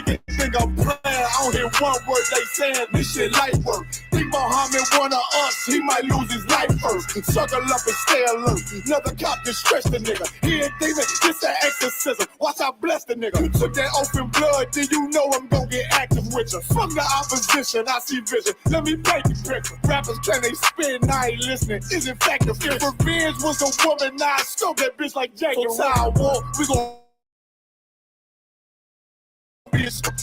niggas think I'm playing. I don't hear one word they saying. This shit light work. Think Muhammad one of us, he might lose his life first. Circle up and stay alert. Another cop can stretch the nigga. He ain't demon, this an exorcism. Watch I bless the nigga. You took that open blood, then you know I'm gonna get active with you. From the opposition, I see vision. Let me paint the picture. Rappers claim they spin, I ain't listening. Is in fact the fear. If revenge was a woman, now I scope that bitch like Jake. So I war, we gon'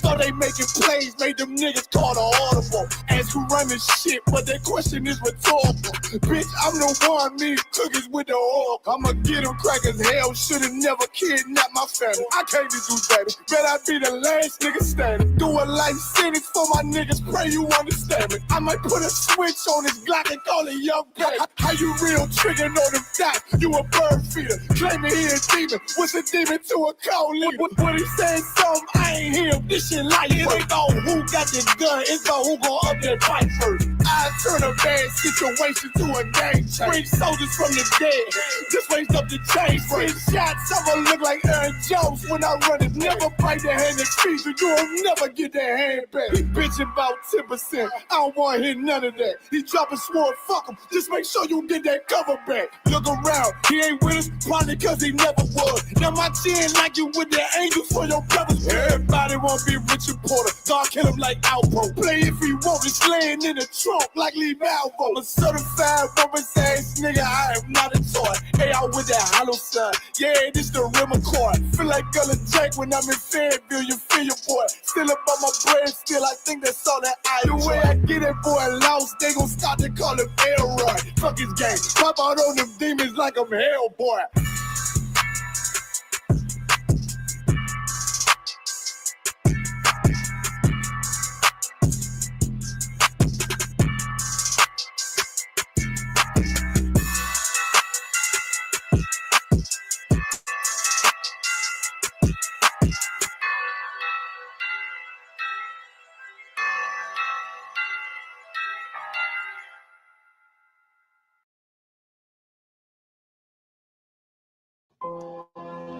so they making plays, made them niggas call the audible. Ask who run this shit, but that question is rhetorical. Bitch, I'm the one, me cookies with the oil. I'ma get them crackers, hell, should've never kidnapped my family. I can't do baby, bet I be the last nigga standing. Do a life sentence for my niggas, pray you understand me. I might put a switch on this Glock and call it young baby. How you real triggering on them dots? You a bird feeder, claiming he a demon. What's a demon to a cold leader? When he saying something, I ain't hear him. This shit like it ain't on who got the gun, it's on who gon' up that fight first. I turn a bad situation to a game change. Bring soldiers from the dead, just raise up the chains. Bring shots, I'ma look like Aaron Jones when I run it. Never bite the hand that feeds you, you'll never get that hand back. He bitchin' about 10%, I don't wanna hear none of that. He dropping sword, fuck him, just make sure you get that cover back. Look around, he ain't with us, probably cause he never was. Now my chin like you with the angels for your brothers. Everybody won't be Richard Porter, God kill him like Alpo. Play if he want, it's laying in the trunk like Lee Malvo. I'm a certified woman's ass nigga, I am not a toy. Hey, I with that hollow side, yeah, this the rim accord. Feel like Gullah Jack when I'm in Fayetteville, you feel your boy. Still up on my bread, still I think that's all that I do. The way I get it, boy, lost, they gon' start to call him Elroy. Fuck his game, pop out on them demons like I'm Hellboy.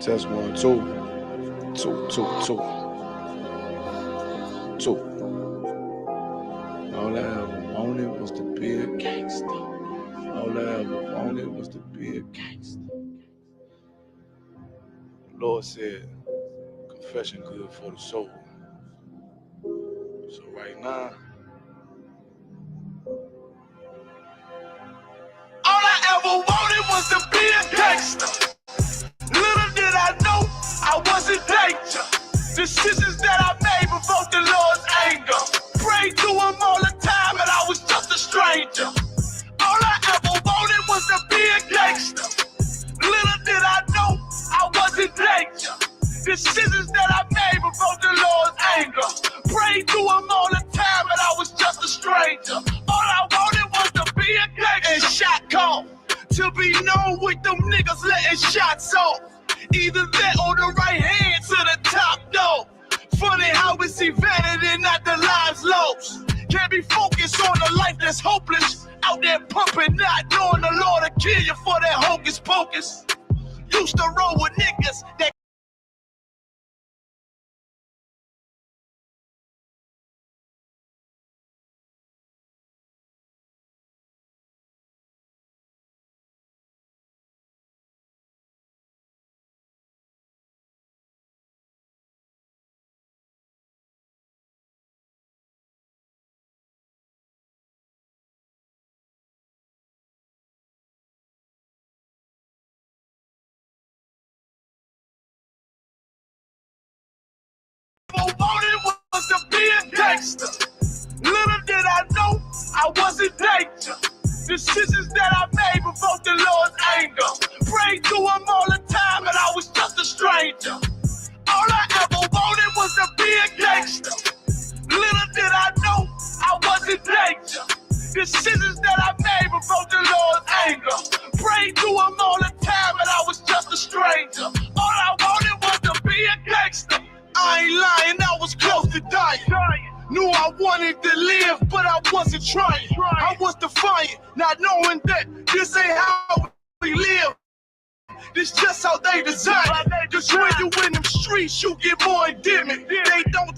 Test 1, 2. 2, 2, 2. 2. All I ever wanted was to be a gangster. All I ever wanted was to be a gangster. The Lord said, confession good for the soul. So right now, all I ever wanted was to be a gangster. Little did I know I was in danger. Decisions that I made provoked the Lord's anger. Prayed to him all the time and I was just a stranger. All I ever wanted was to be a gangster. Little did I know I was in danger. Decisions that I made provoked the Lord's anger. Prayed to him all the time and I was just a stranger. All I wanted was to be a gangster. And shot call. To be known with them niggas letting shots off. Either that or the right hand to the top dog. Funny how we see vanity and not the lives lost. Can't be focused on a life that's hopeless. Out there pumping, not knowing the Lord will kill you for that hocus pocus. Used to roll with niggas that wanted was to be a gangster. Little did I know I was in danger. Decisions that I made provoked the Lord's anger. Prayed to him all the time and I was just a stranger. All I ever wanted was to be a gangster. Little did I know I was in danger. Decisions that I made provoked the Lord's anger. Prayed to him all the time and I was just a stranger. All I wanted was to be a gangster. I ain't lying, I was close to dying. Knew I wanted to live, but I wasn't trying. I was defiant, not knowing that this ain't how we live. This just how they design it. Just when you in them streets, you get more endemic. They don't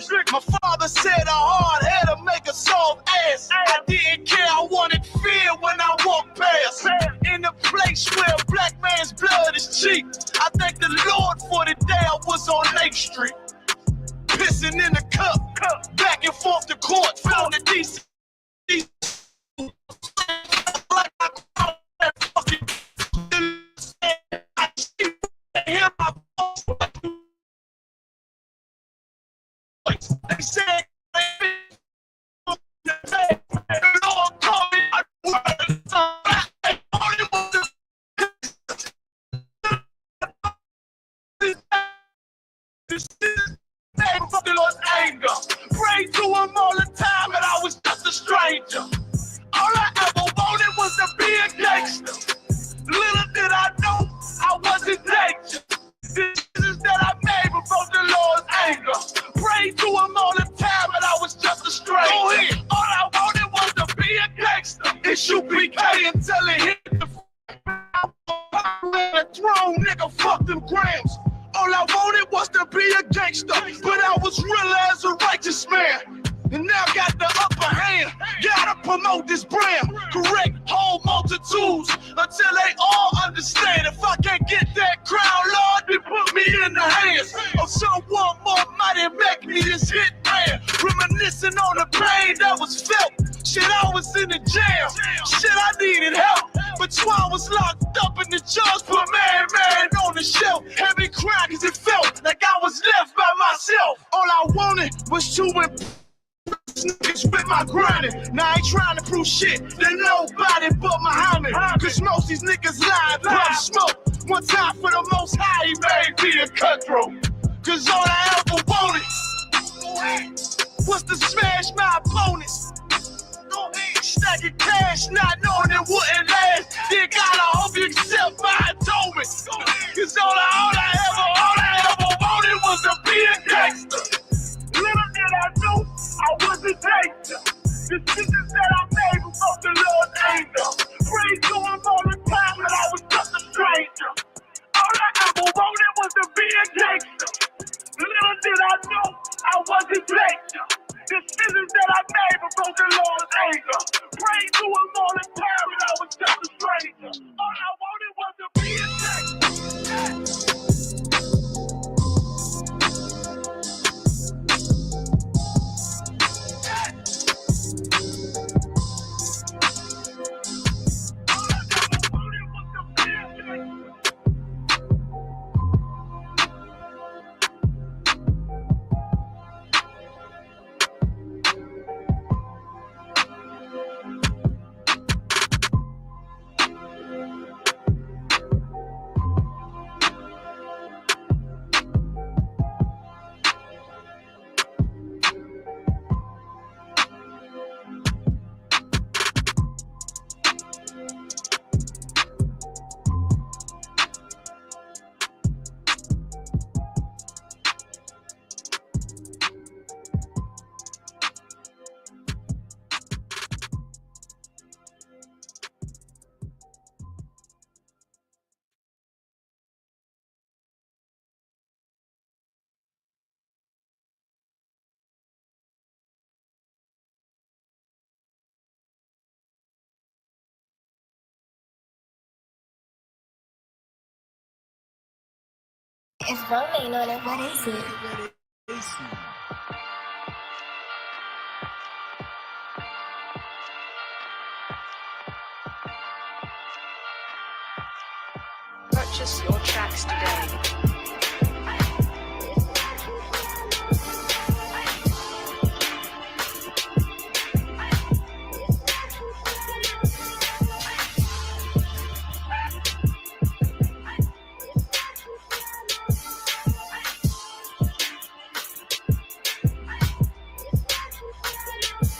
strictures. My father said a hard head to make a soft ass. I didn't care, I wanted fear when I walked past. In a place where a black man's blood is cheap, I thank the Lord for the day I was on Lake Street. Pissing in the cup, back and forth to court, found the DC. Like I fucking I hear my voice. They said Lord called me. This is name of the Lord's anger. Pray to him all the time, and I was just a stranger. All I ever wanted was to be a gangster. Little did I know I wasn't dangerous. Decisions that I made before the Lord's anger. Pray to him all the time, and I was just a stranger. Go ahead. All I wanted was to be a gangster. Isupk until it hit the throne, nigga, fuck them grams. All I wanted was to be a gangster, but I was real as a righteous man. And now got the upper hand, gotta promote this brand. Correct whole multitudes until they all understand. If I can't get that crown, Lord, then put me in the hands of someone more mighty, make me this hit man. Reminiscing on the pain that was felt. Shit, I was in the jail. Shit, I needed help. But Twan was locked up in the judge put man on the shelf. Heavy crying cause it felt like I was left by myself. All I wanted was to niggas with my grinding. Now I ain't trying to prove shit to nobody but Muhammad. Cause most these niggas lie, pump smoke. One time for the most high, he made me a cutthroat. Cause all I ever wanted was to smash my opponents. Stacking cash, not knowing it wouldn't last. Then God, I hope you accept my atonement. Cause all I ever wanted was to be a gangster. Little did I know I was a gangster. Decisions that I made before the Lord's anger. Prayed to him all the time, and I was just a stranger. All I ever wanted was to be a gangster. Little did I know I was a gangster. Decisions that I made before the Lord's anger. Prayed to him all the time, and I was just a stranger. All I wanted was to be a gangster. It's rolling on it. What is it? Purchase your tracks today.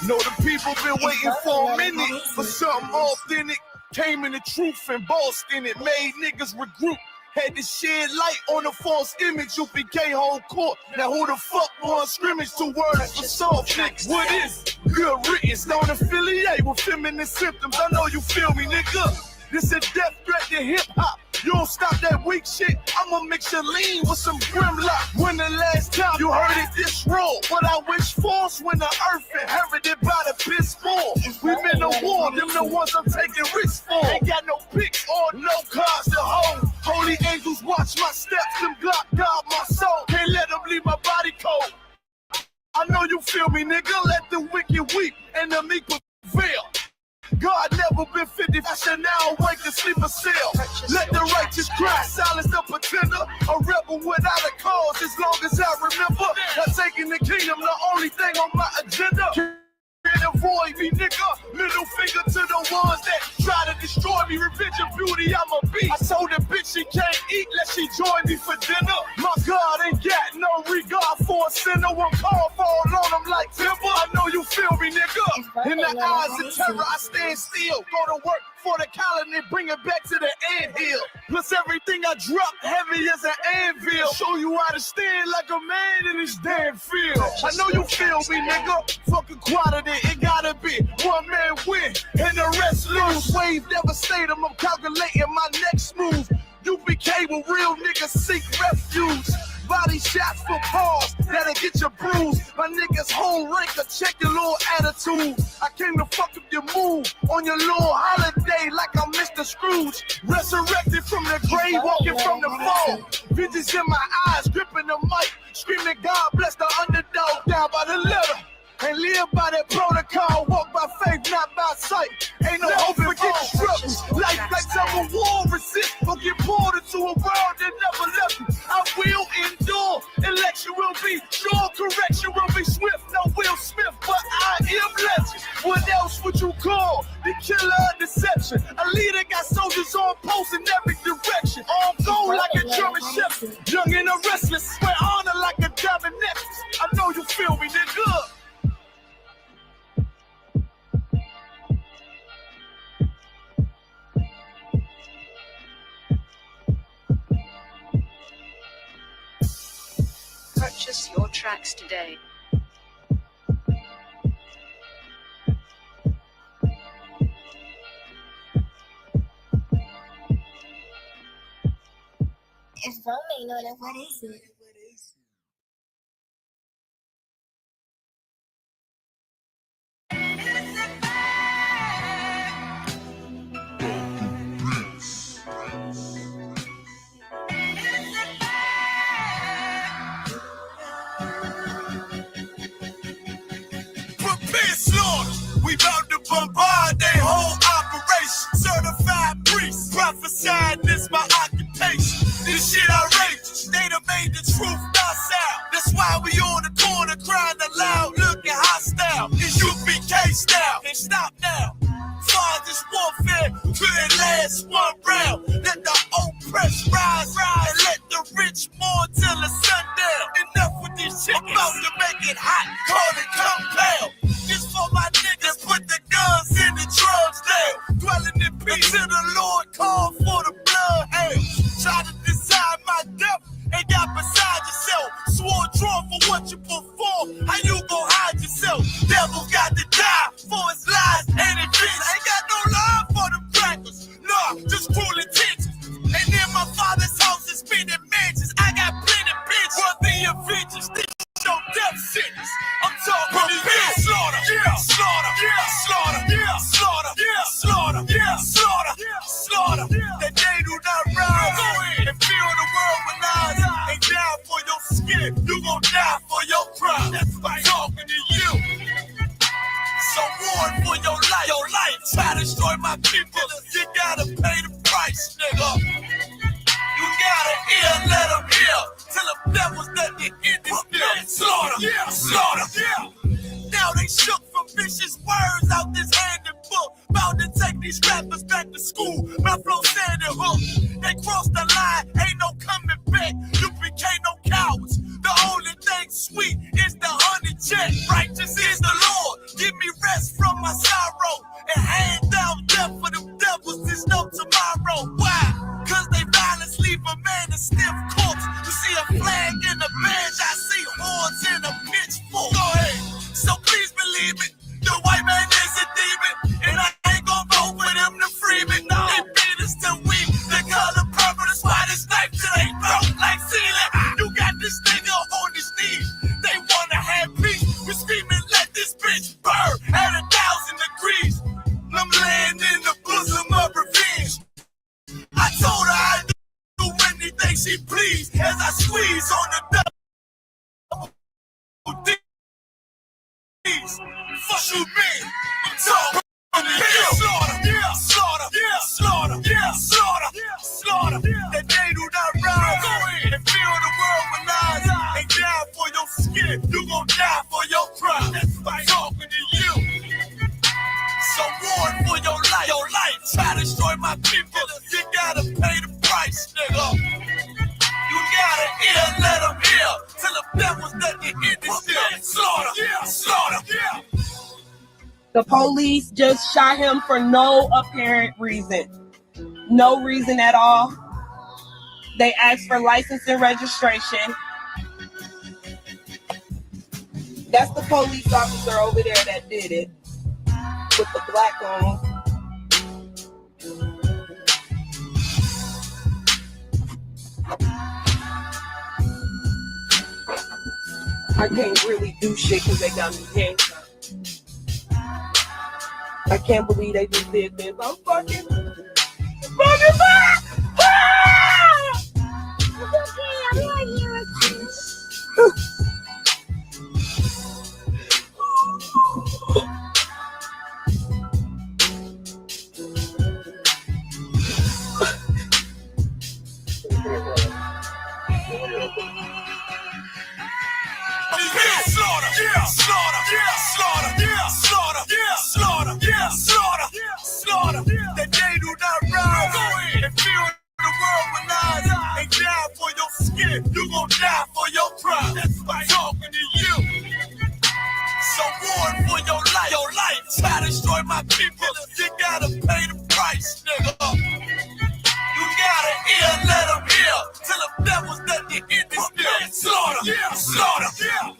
Know the people been waiting for a minute for something authentic. Came in the truth and bossed in it, made niggas regroup. Had to shed light on the false image. You became whole court. Now who the fuck won scrimmage? 2 words for soft niggas. What is it? Good riddance. Don't affiliate with feminine symptoms. I know you feel me, nigga. This a death threat to hip hop. You don't stop that weak shit, I'ma mix your lean with some Grimlock. When the last time you heard it this raw, what I force when the earth inherited by the piss more. We been to war, them the ones I'm taking risks for. Ain't got no picks or no cars to hold. Holy angels watch my steps, them Glock guard my soul. Can't let them leave my body cold. I know you feel me, nigga. Let the wicked weep and the meek prevail. God never been 50, I should now awake and sleep a cell. Let the righteous cry, silence the pretender. A rebel without a cause, as long as I remember. Not taking the kingdom, the only thing on my agenda. Avoid me, nigga. Middle finger to the ones that try to destroy me. Revenge and beauty, I'm a beast. I told the bitch she can't eat, let she join me for dinner. My God ain't got no regard for a sinner. One call fall on him like timber. I know you feel me, nigga. In the eyes of terror, I stand still. Go to work for the colony, bring it back to the anthill. Plus everything I drop heavy as an anvil. Show you how to stand like a man in this damn field. I know you feel me, nigga. Fucking quality, it gotta be one man win and the rest lose. Wave devastator, I'm calculating my next move. UPK will real niggas seek refuge. Body shots for pause, that'll get you bruised. My niggas home ranker, check your little attitude. I came to fuck up your mood on your little holiday like I'm Mr. Scrooge. Resurrected from the grave, walking from the fall. Visions in my eyes, gripping the mic, screaming God bless the underdog. Down by the letter, and live by that protocol. Walk by faith, not by sight. Ain't no hope for getting struggles. Life like some war, resist or get pulled into a world that never left you. I will endure. Election will be sure, correction will be swift. No Will Smith, but I am legend. What else would you call the killer of deception? A leader got soldiers on post in every direction. On go like a German shepherd. Young and a restless, wear honor like a diamond necklace. I know you feel me, nigga. Purchase your tracks today. It's rolling on it. What is it? We about to bombard their whole operation. Certified priest, prophesying this my occupation. This shit outrageous. They done made the truth docile. That's why we on the corner crying aloud, looking hostile. It's UPK style. Can't stop now. Father's warfare couldn't last one round. Let the oppressed rise, and let the rich mourn till the sundown. Enough with this shit. About to make it hot, call it compound. This for my niggas, put the guns in the drugs down. Dwelling in peace till the Lord called for the blood hail. Try to decide my death and got beside yourself. Swore drawn for what you perform. How you gon' hide yourself? Devil got to die for his lies and his visions. Ain't got no love for them crackers. Nah, just cruel intentions. And in my father's house is spinning mansions. I got plenty bitches worthy of vengeance. No death sentence. I'm talking to you. Slaughter, yeah, slaughter, yeah, slaughter, yeah, slaughter, yeah, slaughter, yeah, slaughter, yeah, slaughter. That they do not rise. Go in and fill the world with lies. And die for your skin. You gon' die for your crime. That's why I'm talking to you. So warn for your life. Your life. Try to destroy my people. You gotta pay the price, nigga. You gotta hear, let them hear. Till the devils let the ending still. Slaughter, yeah, slaughter, yeah. Now they shook from vicious words out this handbook. Bound to take these rappers back to school. My flow standing hook. They crossed the line, ain't no coming back. You became no cowards. The only thing sweet is the honey check. Righteous is the Lord. Give me rest from my sorrow. And hand down death for them devils. There's no tomorrow. Why? Cause they violence leave a man a stiff corpse. You see a flag in the bench, I see horns in a pitchfork. Go ahead. So please believe it. The white man is a demon. And I ain't gon' vote for them to free me. No. They beat us till D's on the double D's. Fuck you mean? I'm talking on the hill. Slaughter, yeah, slaughter, yeah, slaughter, yeah, slaughter, yeah, slaughter. That they do not rise and feel the world with lies. They die for your skin, you gon' die for your pride. That's why I'm talking to you. So war for your life. Your life. Try to destroy my people. You gotta pay the price, nigga. You gotta hear, let them hear. Till the devil's that the end is still. Slaughter, yeah, slaughter, yeah. The police just shot him for no apparent reason. No reason at all. They asked for license and registration. That's the police officer over there that did it. With the black on. I can't really do shit because they got me handcuffed. I can't believe they just did this. I'm fucking back! Ah! It's okay, I'm right here with you. Slaughter, yeah, slaughter, yeah, slaughter, yeah, slaughter, yeah, slaughter, yeah, slaughter, yeah, slaughter. That they do not rise and feel the world with lies. They die for your skin, you gon' die for your pride. That's why I'm talking to you. So war for your life. Your life. Try to destroy my people. You gotta pay the price, nigga. You gotta hear, let them hear. Till the devil's that the end is still. Slaughter, yeah, slaughter, yeah.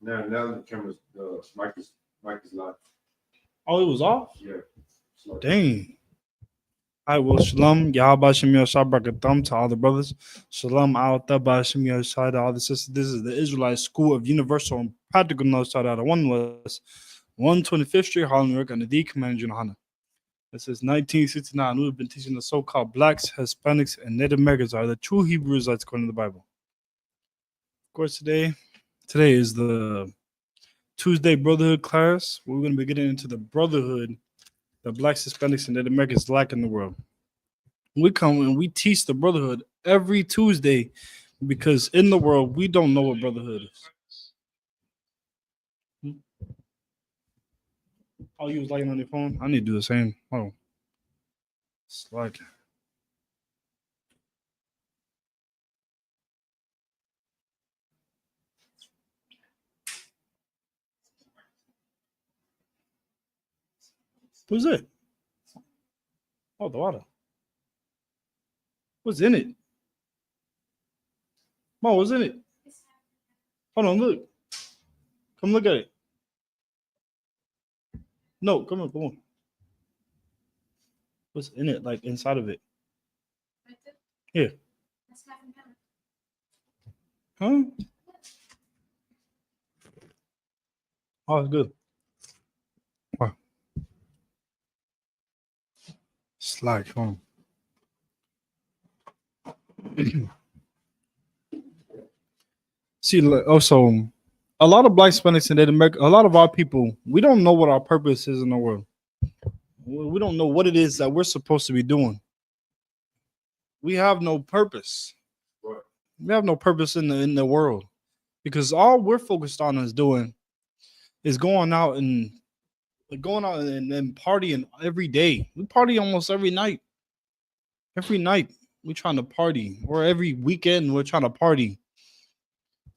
Now the camera's mic is live. Oh, it was off? Yeah. Slow. Dang. I will shalom. Yahweh Shem Yoshai Barakatam to all the brothers. Shalom out Shem Yoshai to all the sisters. This is the Israelite School of Universal and Practical Knowledge out of One West, 125th Street, Harlem, New York, under the Commander General Hana. This is 1969. We've been teaching the so-called blacks, Hispanics, and Native Americans are the true Hebrew Israelites according to the Bible. Of course, today is the Tuesday Brotherhood class. We're going to be getting into the Brotherhood that blacks, Hispanics, and Native Americans lack in the world. We come and we teach the Brotherhood every Tuesday because in the world, we don't know what Brotherhood is. Oh, you was lighting on your phone? I need to do the same. Oh, it's like... What's it? Oh, the water. What's in it? Mo, what's in it? Hold on, look. Come look at it. No, come on, come on. What's in it? Like inside of it? Yeah. Huh? Oh, it's good. Wow. Slack. Huh? See, also, a lot of Black Hispanics in Native America, a lot of our people, we don't know what our purpose is in the world. We don't know what it is that we're supposed to be doing. We have no purpose. Right. We have no purpose in the world because all we're focused on is doing is going out and partying every day. We party almost every night. Every night we're trying to party, or every weekend we're trying to party.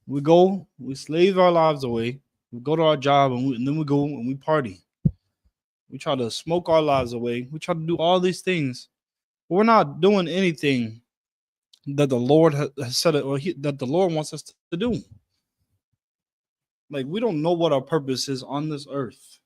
We go, we slave our lives away. We go to our job and then we go and we party. We try to smoke our lives away. We try to do all these things, but we're not doing anything that the Lord has said that the Lord wants us to do. Like, we don't know what our purpose is on this earth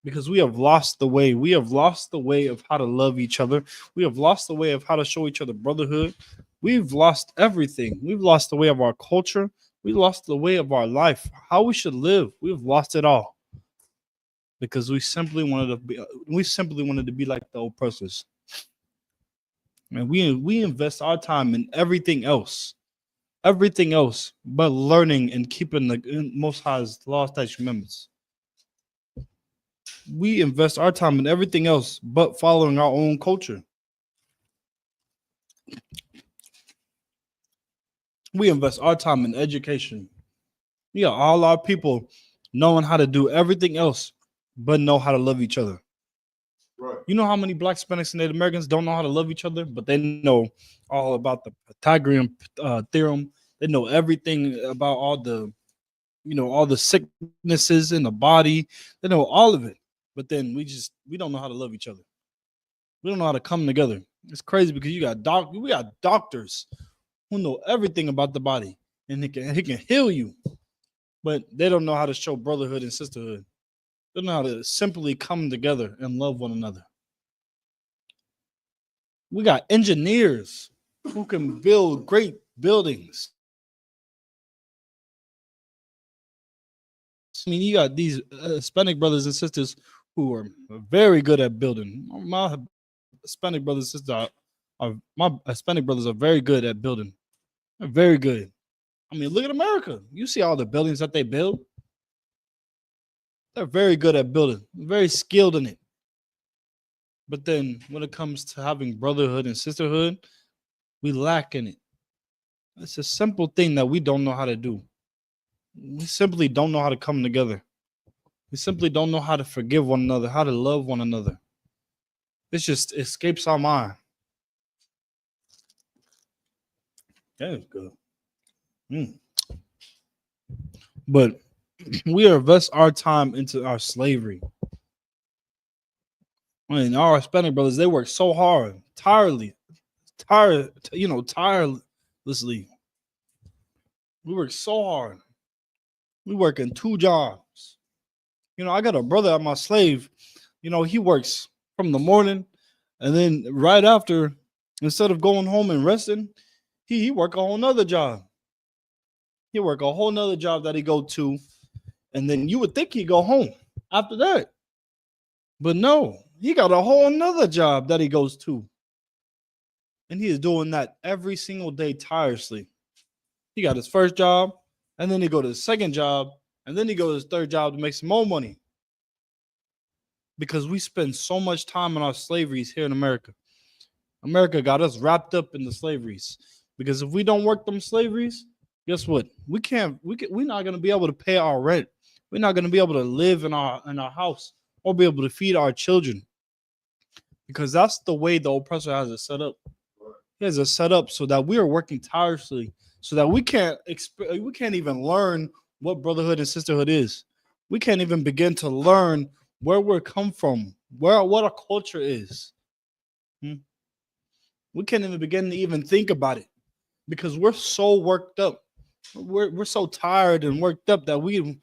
because we have lost the way. We have lost the way of how to love each other. We have lost the way of how to show each other brotherhood. We've lost everything. We've lost the way of our culture. We lost the way of our life, how we should live. We've lost it all because we simply wanted to be like the oppressors. And we invest our time in everything else but learning and keeping the Most High's law, statutes, commandments. We invest our time in everything else but following our own culture. We invest our time in education. We got all our people knowing how to do everything else but know how to love each other. Right. You know how many Black Hispanics and Native Americans don't know how to love each other, but they know all about the Pythagorean theorem. They know everything about all the sicknesses in the body. They know all of it, but then we don't know how to love each other. We don't know how to come together. It's crazy because we got doctors who know everything about the body and he can heal you, but they don't know how to show brotherhood and sisterhood. They don't know how to simply come together and love one another. We got engineers who can build great buildings. I mean, you got these Hispanic brothers and sisters who are very good at building. My Hispanic brothers and sisters are very good at building. They're very good. I mean, look at America. You see all the buildings that they build. They're very good at building, very skilled in it. But then when it comes to having brotherhood and sisterhood, we lack in it. It's a simple thing that we don't know how to do. We simply don't know how to come together. We simply don't know how to forgive one another, how to love one another. It just escapes our mind. That is good. But we invest our time into our slavery. I mean, our Hispanic brothers, they work so hard, tirelessly. We work so hard. We work in 2 jobs. I got a brother at my slave. He works from the morning, and then right after, instead of going home and resting, he work a whole nother job. He work a whole nother job that he go to, and then you would think he'd go home after that. But no, he got a whole nother job that he goes to. And he is doing that every single day tirelessly. He got his first job, and then he go to his second job, and then he go to his third job to make some more money. Because we spend so much time in our slaveries here in America. America got us wrapped up in the slaveries. Because if we don't work them slaveries, guess what? We're not going to be able to pay our rent. We're not going to be able to live in our house or be able to feed our children. Because that's the way the oppressor has it set up. He has it set up so that we are working tirelessly, so that we can't even learn what brotherhood and sisterhood is. We can't even begin to learn where we come from, what our culture is. We can't even begin to even think about it because we're so worked up. We're so tired and worked up that we ain't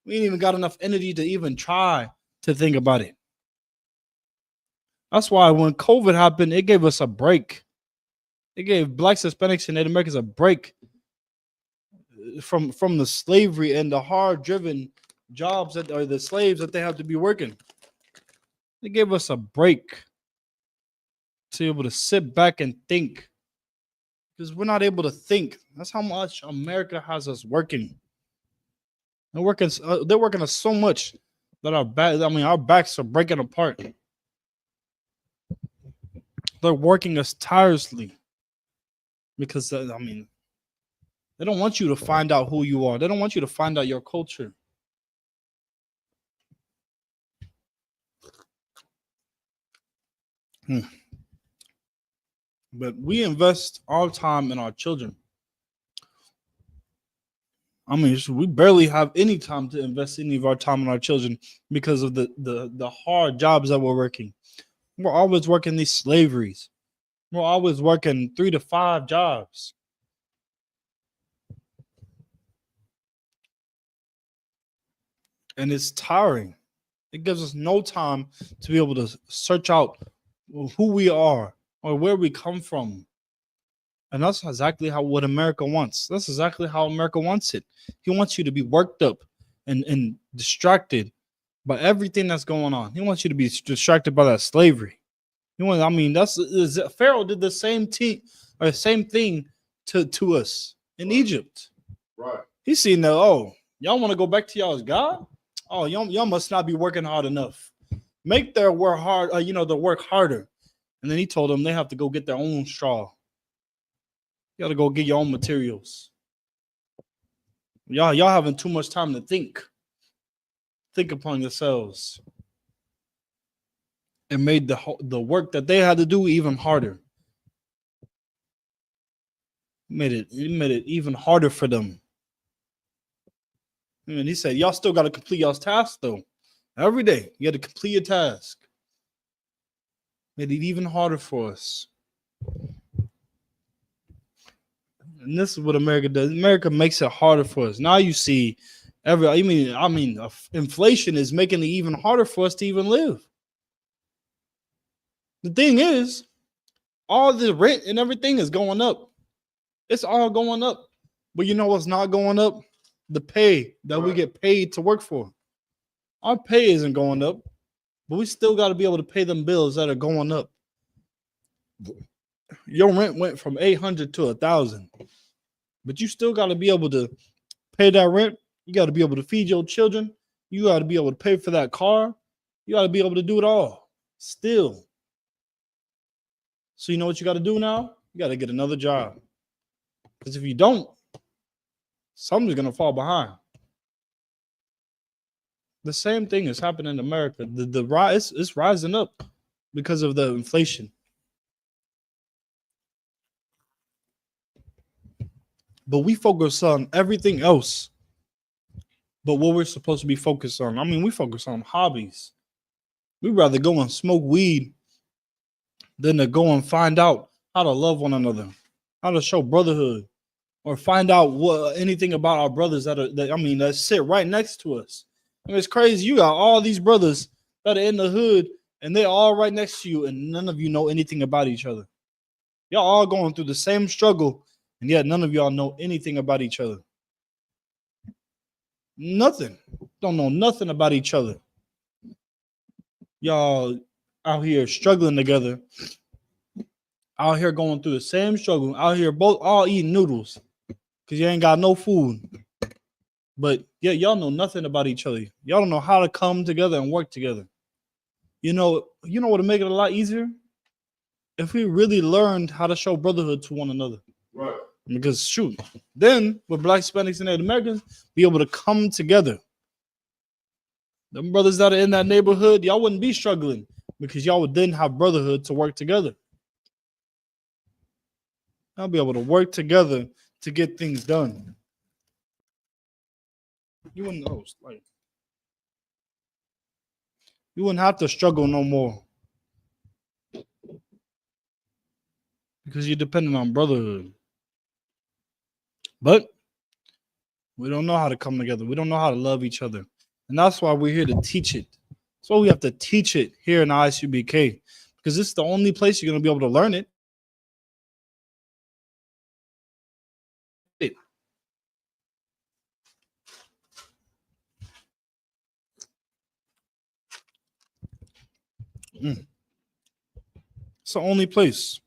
even got enough energy to even try to think about it. That's why when COVID happened, it gave us a break. It gave Blacks, Hispanics, and Native Americans a break from the slavery and the hard-driven jobs that are the slaves that they have to be working. It gave us a break to be able to sit back and think, because we're not able to think. That's how much America has us working. They're working us so much that our backs are breaking apart. They're working us tirelessly because they don't want you to find out who you are. They don't want you to find out your culture. But we invest our time in our children. We barely have any time to invest any of our time in our children because of the hard jobs that we're working. We're always working these slaveries. We're always working 3 to 5 jobs. And it's tiring. It gives us no time to be able to search out who we are or where we come from. And that's exactly what America wants. That's exactly how America wants it. He wants you to be worked up and distracted by everything that's going on. He wants you to be distracted by that slavery. Pharaoh did the same thing to us in Egypt. Right. He's seen that, oh, y'all want to go back to y'all's God? Oh, y'all must not be working hard enough. Make their work hard, the work harder. And then he told them they have to go get their own straw. You got to go get your own materials. Y'all having too much time to think. Think upon yourselves. It made the work that they had to do even harder. It made it even harder for them. And he said, y'all still got to complete y'all's task, though. Every day, you got to complete your task. Made it even harder for us. And this is what America does. America makes it harder for us. Now you see, inflation is making it even harder for us to even live. The thing is, all the rent and everything is going up. It's all going up. But you know what's not going up? The pay that we get paid to work for. Our pay isn't going up, but we still got to be able to pay them bills that are going up. Your rent went from $800 to $1,000, but you still got to be able to pay that rent. You got to be able to feed your children. You got to be able to pay for that car. You got to be able to do it all still. So you know what you got to do now? You got to get another job. Because if you don't, something's going to fall behind. The same thing is happening in America. The rise is rising up because of the inflation. But we focus on everything else but what we're supposed to be focused on. We focus on hobbies. We'd rather go and smoke weed than to go and find out how to love one another, how to show brotherhood, or find out anything about our brothers that sit right next to us. It's crazy. You got all these brothers that are in the hood, and they're all right next to you, and none of you know anything about each other. Y'all all going through the same struggle, and yet none of y'all know anything about each other. Nothing. Don't know nothing about each other. Y'all out here struggling together, out here going through the same struggle, out here all eating noodles because you ain't got no food. But yeah, y'all know nothing about each other. Y'all don't know how to come together and work together. You know what would make it a lot easier? If we really learned how to show brotherhood to one another. Right. Because then with Black, Hispanics, and Native Americans be able to come together. Them brothers that are in that neighborhood, y'all wouldn't be struggling because y'all would then have brotherhood to work together. Y'all be able to work together to get things done. You wouldn't have to struggle no more because you're dependent on brotherhood. But we don't know how to come together. We don't know how to love each other. And that's why we're here to teach it. So we have to teach it here in ISUBK. because this is the only place you're gonna be able to learn it. It's the only place.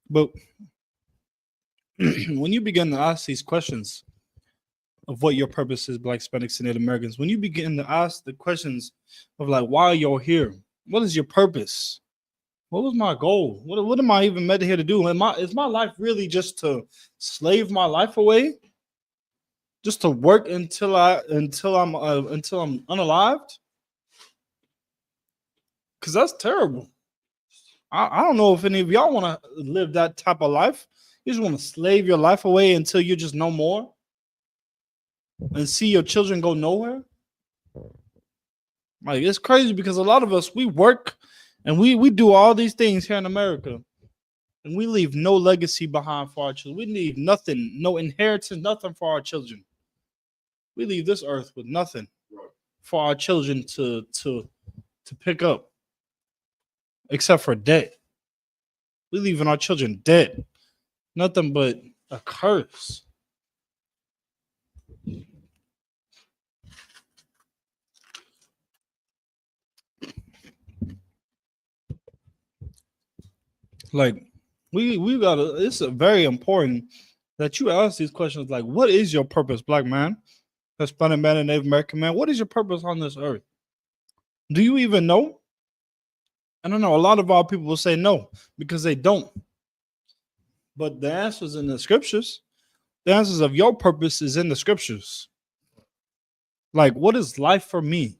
But when you begin to ask these questions of what your purpose is, Black, Hispanics, and Native Americans, when you begin to ask the questions of like why you're here, what is your purpose? What was my goal? What am I even meant here to do? Is my life really just to slave my life away? Just to work until I'm unalived? Because that's terrible. I don't know if any of y'all want to live that type of life. You just want to slave your life away until you're just no more and see your children go nowhere. Like, it's crazy because a lot of us, we work and we do all these things here in America and we leave no legacy behind for our children. We leave nothing, no inheritance, nothing for our children. We leave this earth with nothing for our children to pick up. Except for debt. We leaving our children dead. Nothing but a curse. Like, we gotta, it's very important that you ask these questions like, what is your purpose, Black man, Hispanic man, and Native American man? What is your purpose on this earth? Do you even know? I don't know. A lot of our people will say no because they don't. But the answers in the scriptures, the answers of your purpose is in the scriptures. Like, what is life for me?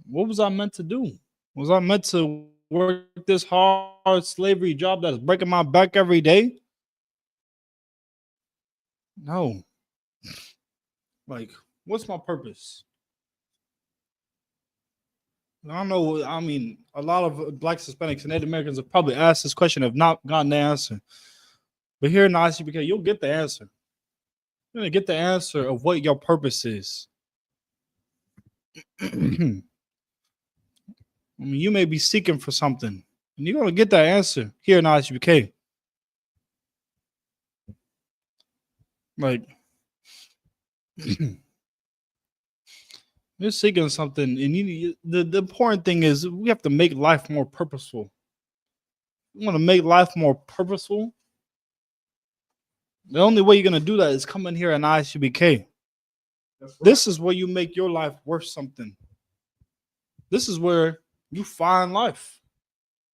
What was I meant to do? Was I meant to work this hard slavery job that is breaking my back every day? No. Like, what's my purpose? I don't know. I mean, a lot of Blacks, Hispanics, and Native Americans have probably asked this question, have not gotten the answer. But here in Isupk, you'll get the answer. You're going to get the answer of what your purpose is. I mean, you may be seeking for something, and you're going to get that answer here in Isupk. Like, you're seeking something, and the important thing is we have to make life more purposeful. You want to make life more purposeful? The only way you're going to do that is come in here in Isupk. Right. This is where you make your life worth something. This is where you find life.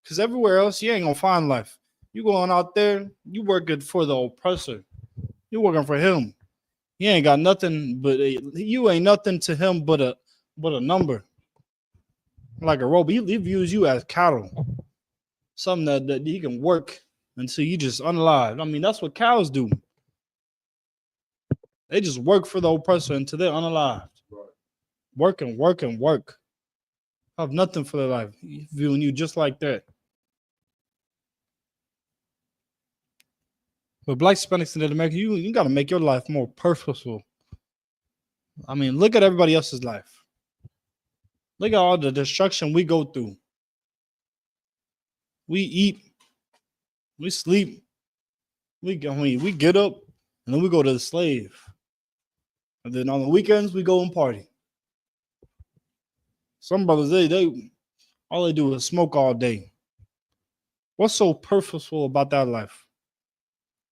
Because everywhere else, you ain't going to find life. You going out there, you working for the oppressor. You working for him. He ain't got nothing, but you ain't nothing to him but a number. Like a robot. He views you as cattle. Something that he can work until you just unalive. I mean, that's what cows do. They just work for the oppressor until they're unalived. Right. Work and work and work. Have nothing for their life. Viewing you just like that. But Black, Hispanics, and Native Americans, you got to make your life more purposeful. I mean, look at everybody else's life. Look at all the destruction we go through. We eat. We sleep. We get up, and then we go to the slave. And then on the weekends, we go and party. Some brothers, they all they do is smoke all day. What's so purposeful about that life?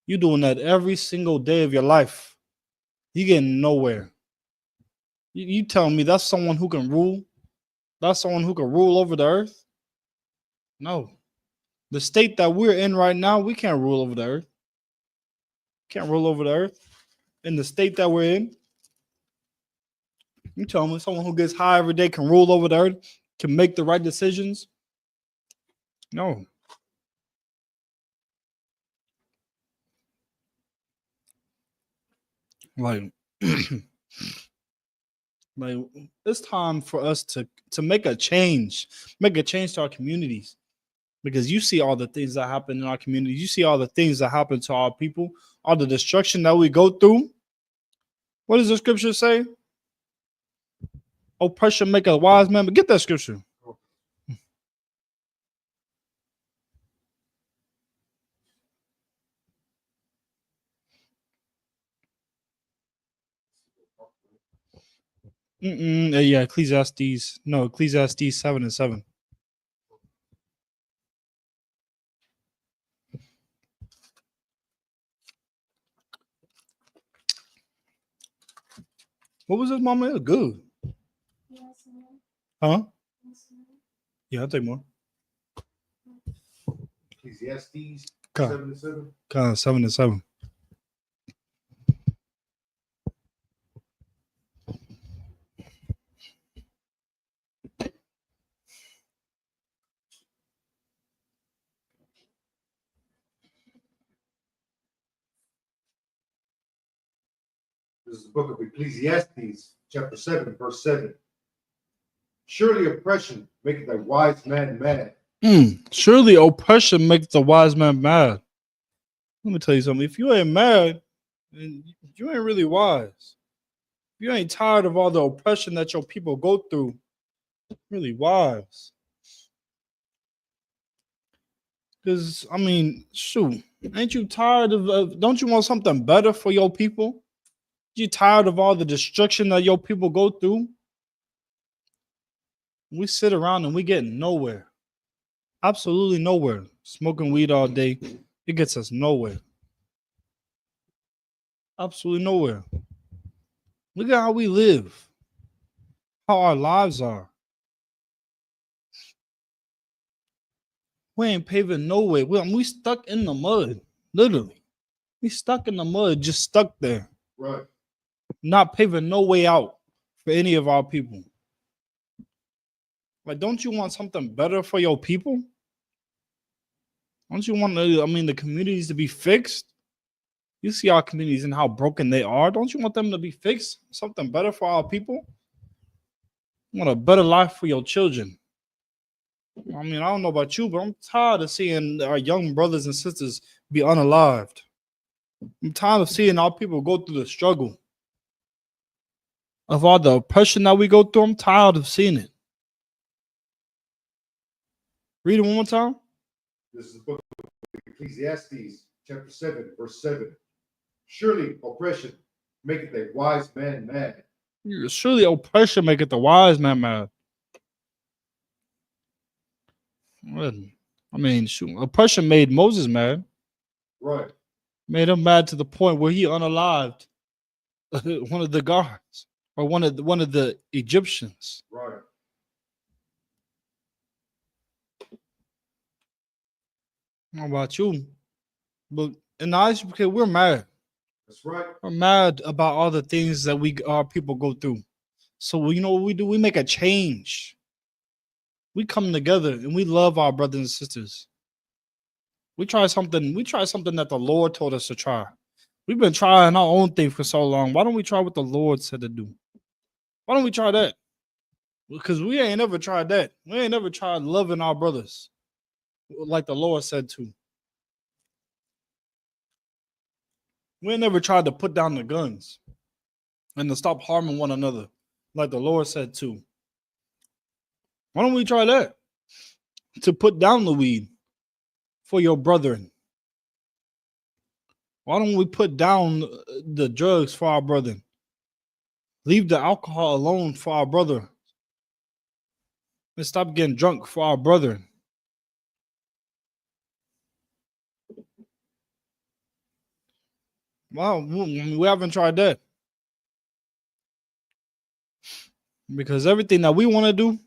You doing that every single day of your life. You getting nowhere. You telling me that's someone who can rule? That's someone who can rule over the earth? No. The state that we're in right now, we can't rule over the earth. Can't rule over the earth. In the state that we're in, you tell me someone who gets high every day can rule over the earth, can make the right decisions? No. Like, like it's time for us to make a change to our communities, because you see all the things that happen in our communities. You see all the things that happen to our people, all the destruction that we go through. What does the scripture say? Oppression make a wise man. But get that scripture. Yeah, Ecclesiastes. No, Ecclesiastes 7:7. What was this, mama? It was good. Huh? Yeah, I'll take more. Ecclesiastes Okay. 7:7. 7:7. This is the book of Ecclesiastes, chapter 7, verse 7. Surely oppression maketh a wise man mad. Surely oppression makes the wise man mad. Let me tell you something. If you ain't mad, then you ain't really wise. If you ain't tired of all the oppression that your people go through, really wise. Because, I mean, shoot, ain't you tired of don't you want something better for your people? You tired of all the destruction that your people go through? We sit around and we get nowhere. Absolutely nowhere. Smoking weed all day, it gets us nowhere. Absolutely nowhere. Look at how we live, how our lives are. We ain't paving no way. We stuck in the mud, literally. We stuck in the mud, just stuck there. Right. Not paving no way out for any of our people. Like, don't you want something better for your people? Don't you want the communities to be fixed? You see our communities and how broken they are. Don't you want them to be fixed? Something better for our people? You want a better life for your children. I mean, I don't know about you, but I'm tired of seeing our young brothers and sisters be unalived. I'm tired of seeing our people go through the struggle. Of all the oppression that we go through, I'm tired of seeing it. Read it one more time. This is the book of Ecclesiastes, chapter 7, verse 7. Surely oppression maketh a wise man mad. Surely oppression maketh the wise man mad. Well, I mean, shoot, oppression made Moses mad. Right. Made him mad to the point where he unalived one of the guards or one of the Egyptians. Right. How about you? But in the Isupk, we're mad. That's right. We're mad about all the things that our people go through. So you know what we do? We make a change. We come together and we love our brothers and sisters. We try something that the Lord told us to try. We've been trying our own thing for so long. Why don't we try what the Lord said to do? Why don't we try that? Because we ain't never tried that. We ain't never tried loving our brothers like the Lord said to. We ain't never tried to put down the guns and to stop harming one another like the Lord said to. Why don't we try that? To put down the weed for your brethren. Why don't we put down the drugs for our brethren? Leave the alcohol alone for our brother. And stop getting drunk for our brethren. Wow, we haven't tried that. Because everything that we want to do,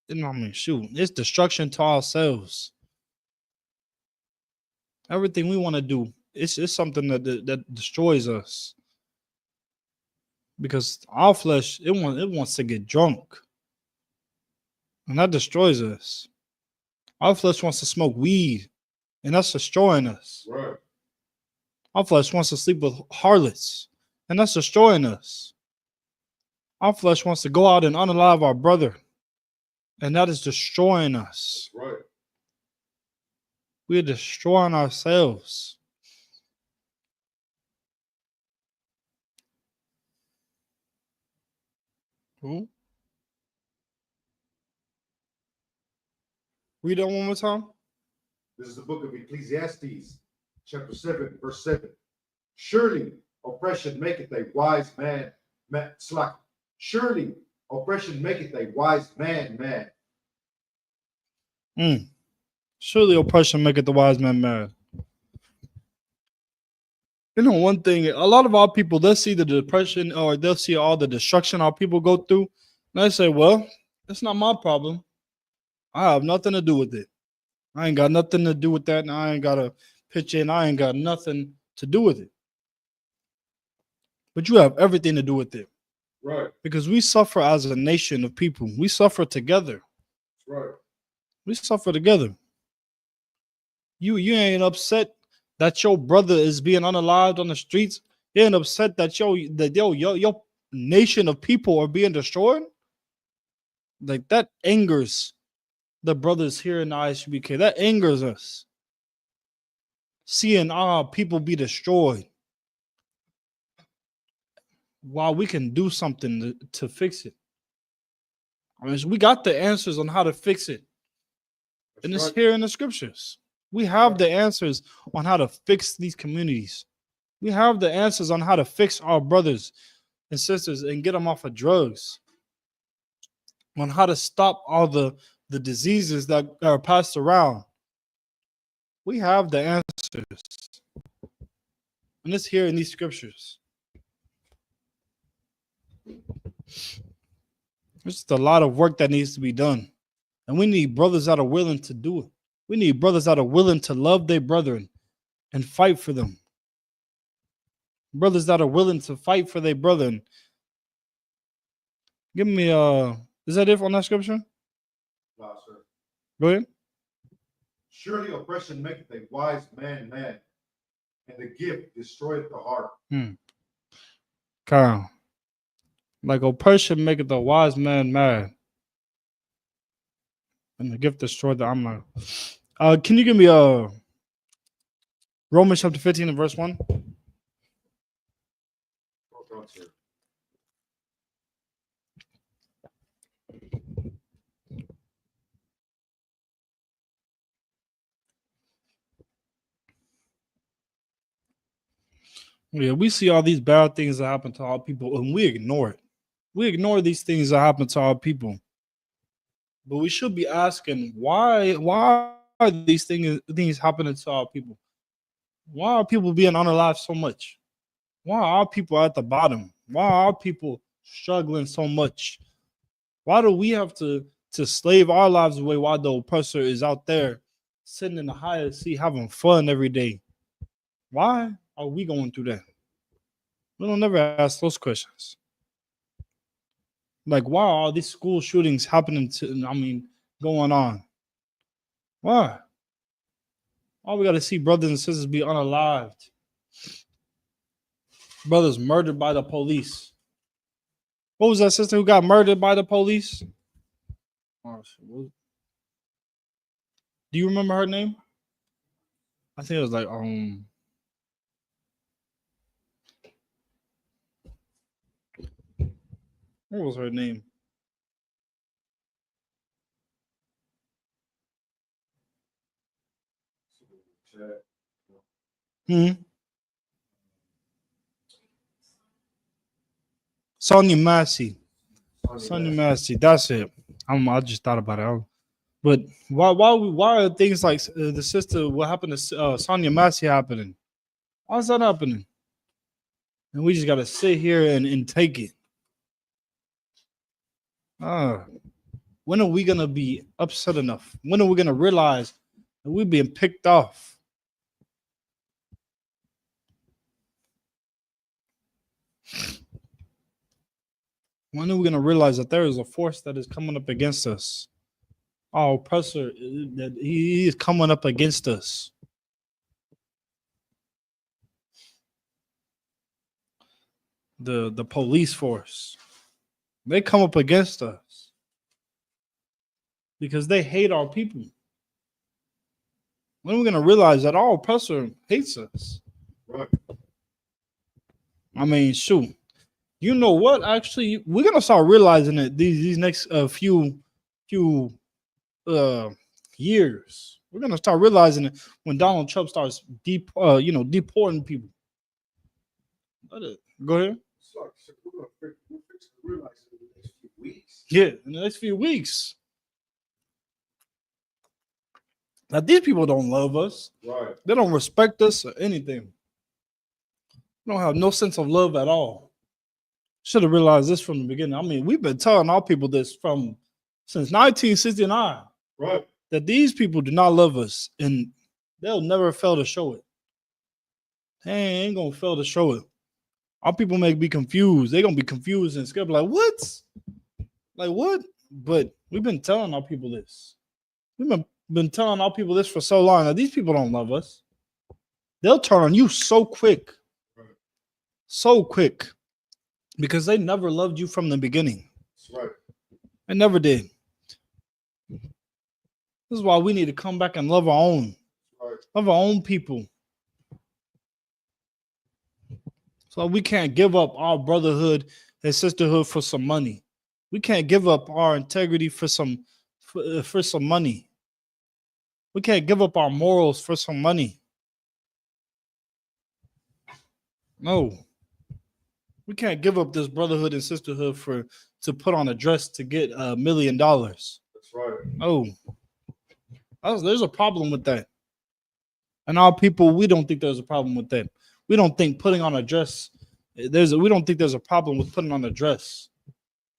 it's destruction to ourselves. Everything we want to do, it's something that destroys us. Because our flesh, it wants to get drunk. And that destroys us. Our flesh wants to smoke weed, and that's destroying us. Right. Our flesh wants to sleep with harlots, and that's destroying us. Our flesh wants to go out and unalive our brother, and that is destroying us. Right. We are destroying ourselves. Who? Read that one more time. This is the book of Ecclesiastes, chapter 7, verse 7. Surely oppression maketh a wise man slack. Surely oppression maketh a wise man mad. Surely oppression maketh the wise man mad. You know, one thing, a lot of our people, they'll see the depression or they'll see all the destruction our people go through. And they say, well, that's not my problem. I have nothing to do with it. I ain't got nothing to do with that. And I ain't got to pitch in. I ain't got nothing to do with it. But you have everything to do with it. Right. Because we suffer as a nation of people. We suffer together. Right. We suffer together. You ain't upset that your brother is being unalived on the streets. You ain't upset that your nation of people are being destroyed. Like that angers the brothers here in the Isupk. That angers us. Seeing our people be destroyed while we can do something to fix it. I mean, we got the answers on how to fix it. And it's here in the scriptures. We have the answers on how to fix these communities. We have the answers on how to fix our brothers and sisters and get them off of drugs. On how to stop all the diseases that are passed around. We have the answers. And it's here in these scriptures. There's just a lot of work that needs to be done. And we need brothers that are willing to do it. We need brothers that are willing to love their brethren and fight for them. Brothers that are willing to fight for their brethren. Give me is that it on that scripture? No, sir. Go ahead. Surely oppression maketh a wise man mad, and the gift destroyeth the heart. Kyle. Like oppression maketh the wise man mad. And the gift destroyed the I'm like. Can you give me Romans chapter 15 and verse 1? Yeah, we see all these bad things that happen to our people, and we ignore it. We ignore these things that happen to our people. But we should be asking, why are these things happening to our people? Why are people being unalive so much? Why are people at the bottom? Why are people struggling so much? Why do we have to slave our lives away while the oppressor is out there sitting in the highest seat having fun every day? Why are we going through that? We don't never ask those questions. Like, why are all these school shootings happening going on? Why? All we got to see brothers and sisters be unalived. Brothers murdered by the police. What was that sister who got murdered by the police? Do you remember her name? I think it was like what was her name? Sonia Massey. Sonia Massey. That's it. I just thought about it. But why are things like the sister? What happened to Sonia Massey happening? Why is that happening? And we just gotta sit here and take it. When are we gonna be upset enough? When are we gonna realize that we're being picked off? When are we gonna realize that there is a force that is coming up against us? Our oppressor, that he is coming up against us. The police force, they come up against us because they hate our people. When are we gonna realize that our oppressor hates us? Right. I mean, shoot. You know what? Actually, we're gonna start realizing it these next few years. We're gonna start realizing it when Donald Trump starts deporting people. Go ahead. We're fixing to realize it Yeah, in the next few weeks. Now, these people don't love us. Right. They don't respect us or anything. They don't have no sense of love at all. Should have realized this from the beginning. I mean, we've been telling our people this since 1969 Right. that these people do not love us, and they'll never fail to show it. They ain't gonna fail to show it. Our people may be confused. They're gonna be confused and scared, like, what? Like what? But we've been telling our people this. We've been telling our people this for so long. Now, these people don't love us. They'll turn on you so quick. So quick. Because they never loved you from the beginning. That's right. They never did. This is why we need to come back and love our own. Right. Love our own people. So we can't give up our brotherhood and sisterhood for some money. We can't give up our integrity for some money. We can't give up our morals for some money. No. We can't give up this brotherhood and sisterhood to put on a dress to get $1 million. That's right. Oh, there's a problem with that. And our people, we don't think there's a problem with that. We don't think putting on a dress, we don't think there's a problem with putting on a dress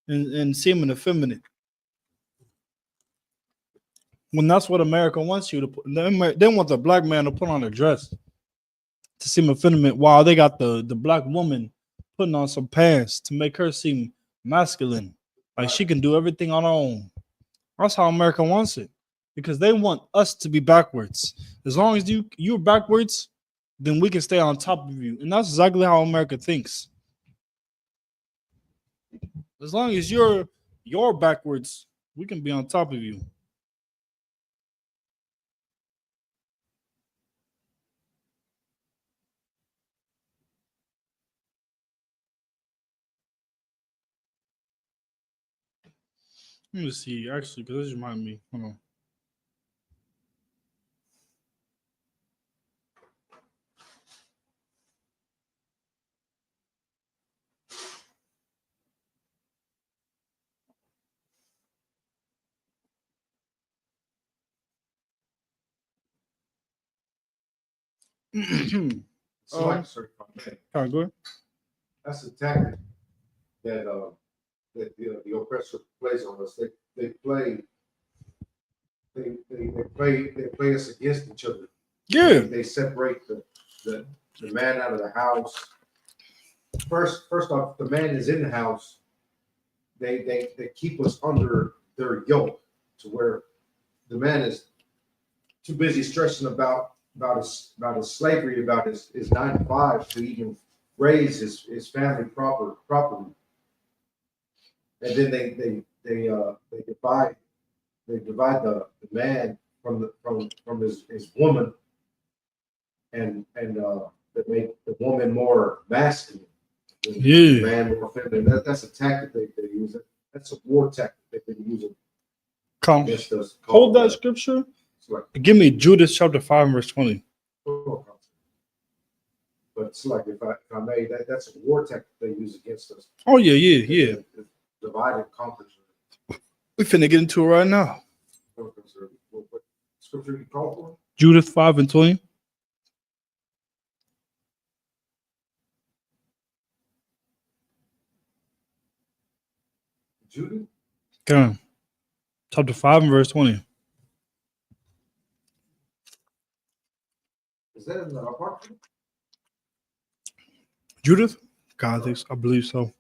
and seeming effeminate. When that's what America wants you to put, they want the black man to put on a dress to seem effeminate while they got the black woman putting on some pants to make her seem masculine. Like she can do everything on her own. That's how America wants it. Because they want us to be backwards. As long as you're backwards, then we can stay on top of you. And that's exactly how America thinks. As long as you're backwards, we can be on top of you. Let me see, actually, because this reminds me. Hold on. Select certified. All right, go ahead. That's a tactic that the oppressor plays on us. They play us against each other. Yeah. They separate the man out of the house. First off, the man is in the house. They keep us under their yoke to where the man is too busy stressing about his slavery, about his 9 to 5 to even raise his family properly. And then they divide the man from his woman, and that make the woman more masculine, the man more feminine. That's a tactic they use. That's a war tactic they've been using against us. Hold that scripture. Give me Judas chapter 5 verse 20. But it's like if I may, that's a war tactic they use against us. Oh yeah. Divide and conquer. We finna get into it right now. What scripture you call for? Judas 5 and 20. Judas? Okay. Chapter 5 and verse 20. Is that in the apartment? Judith? God, I believe so.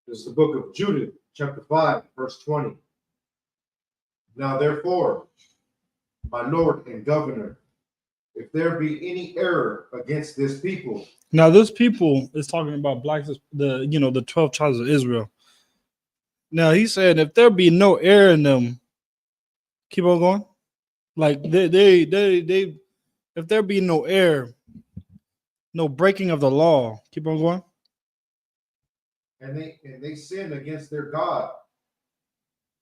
This is the book of Judah, chapter 5, verse 20. Now, therefore, my Lord and Governor, if there be any error against this people. Now, this people is talking about blacks, the 12 tribes of Israel. Now, he said, if there be no error in them, keep on going. Like they if there be no error, no breaking of the law, keep on going. And they sin against their God.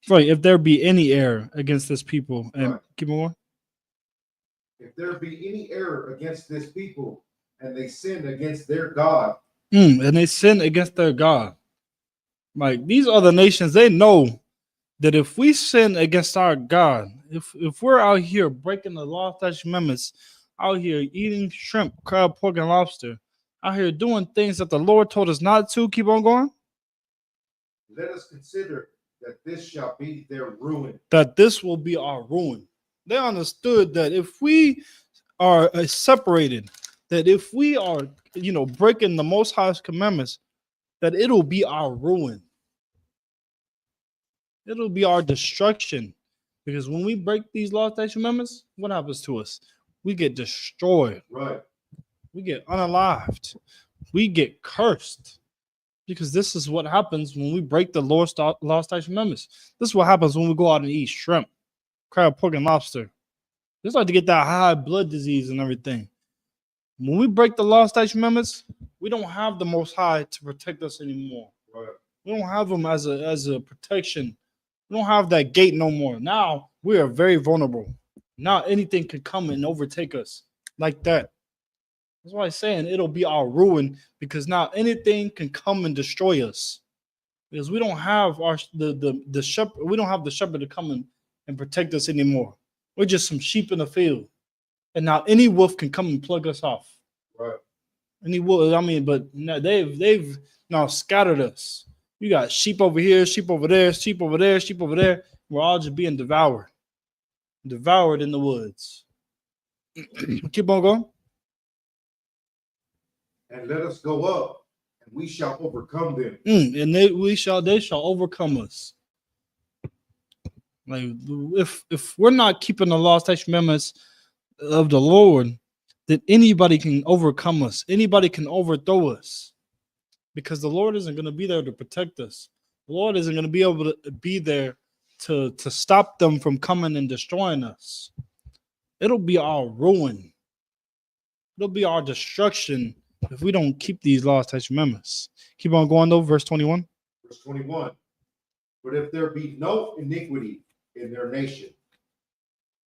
Right, if there be any error against this people, and right. Keep on going. If there be any error against this people, and they sin against their God. And they sin against their God. Like these other nations, they know that if we sin against our God, if we're out here breaking the law, statutes, commandments, out here eating shrimp, crab, pork, and lobster, out here doing things that the Lord told us not to, keep on going. Let us consider that this shall be their ruin. That this will be our ruin. They understood that if we are separated, that if we are, breaking the Most High's commandments, that it'll be our ruin. It'll be our destruction. Because when we break these laws, statutes, commandments, what happens to us? We get destroyed. Right. We get unalived. We get cursed. Because this is what happens when we break the law, statutes, commandments. This is what happens when we go out and eat shrimp, crab, pork, and lobster. It's like to get that high blood disease and everything. When we break the law, statutes, commandments, we don't have the Most High to protect us anymore. Right. We don't have him as a protection. We don't have that gate no more. Now we are very vulnerable. Now anything can come and overtake us like that. That's why I'm saying it'll be our ruin, because now anything can come and destroy us. Because we don't have the shepherd. We don't have the shepherd to come and protect us anymore. We're just some sheep in the field. And now any wolf can come and plug us off. Right. Any wolf, but now they've now scattered us. You got sheep over here, sheep over there, sheep over there, sheep over there. We're all just being devoured in the woods. Keep on going. And let us go up, and we shall overcome them. And they shall overcome us. Like if we're not keeping the law, statutes, commandments of the Lord, then anybody can overcome us. Anybody can overthrow us. Because the Lord isn't going to be there to protect us. The Lord isn't going to be able to be there to stop them from coming and destroying us. It'll be our ruin. It'll be our destruction if we don't keep these laws, statutes, commandments. Keep on going though, verse 21. Verse 21. But if there be no iniquity in their nation,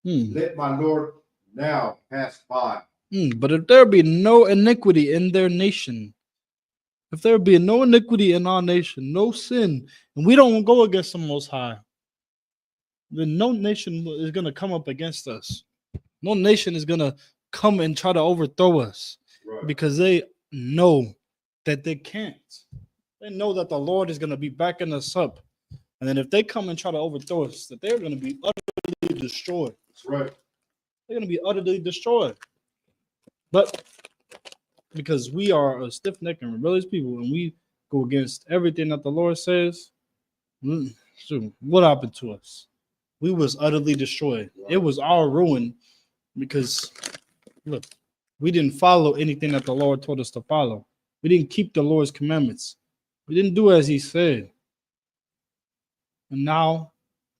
let my Lord now pass by. But if there be no iniquity in their nation, if there be no iniquity in our nation, no sin, and we don't go against the Most High, then no nation is going to come up against us. No nation is going to come and try to overthrow us. Right. Because they know that they can't. They know that the Lord is going to be backing us up. And then if they come and try to overthrow us, that they're going to be utterly destroyed. That's right. They're going to be utterly destroyed. But because we are a stiff-necked and rebellious people, and we go against everything that the Lord says, what happened to us? We was utterly destroyed. Wow. It was our ruin because, look, we didn't follow anything that the Lord told us to follow. We didn't keep the Lord's commandments. We didn't do as he said. And now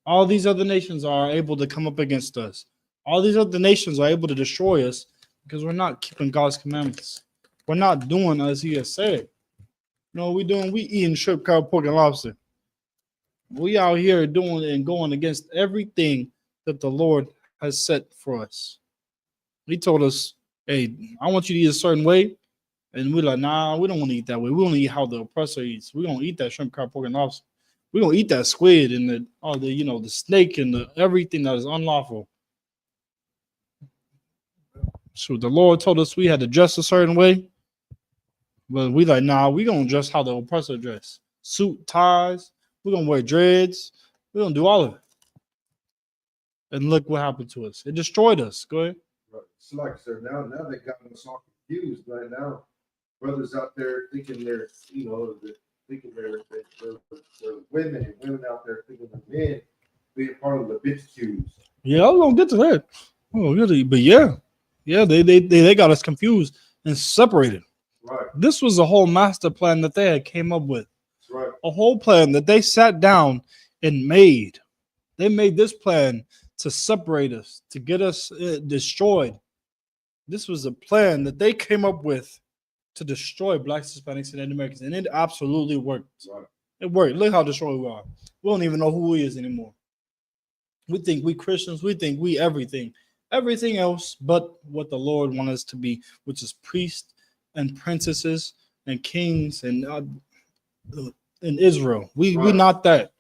all these other nations are able to come up against us. All these other nations are able to destroy us because we're not keeping God's commandments. We're not doing as he has said. You know what we're doing? We eating shrimp, crab, pork, and lobster. We out here doing and going against everything that the Lord has set for us. He told us, hey, I want you to eat a certain way. And we're like, nah, we don't want to eat that way. We want to eat how the oppressor eats. We're going to eat that shrimp, crab, pork, and lobster. We're going to eat that squid and the snake and everything that is unlawful. So the Lord told us we had to dress a certain way. But we like, nah, we're going to dress how the oppressor dress. Suit, ties. We're going to wear dreads. We're going to do all of it. And look what happened to us. It destroyed us. Go ahead. Right. It's like, sir, now they got us all confused. Right now, brothers out there thinking they're women, and women out there thinking the men being part of the bitch queues. Yeah, I was going to get to that. Oh, really? But yeah. Yeah, they got us confused and separated. Right. This was a whole master plan that they had came up with. That's right. A whole plan that they sat down and made. They made this plan to separate us, to get us destroyed. This was a plan that they came up with to destroy blacks, Hispanics, and Native Americans, and it absolutely worked. Right. It worked. Look how destroyed we are. We don't even know who we is anymore. We think we Christians. We think we everything else but what the Lord wants us to be, which is priests and princesses and kings and in Israel. We not that.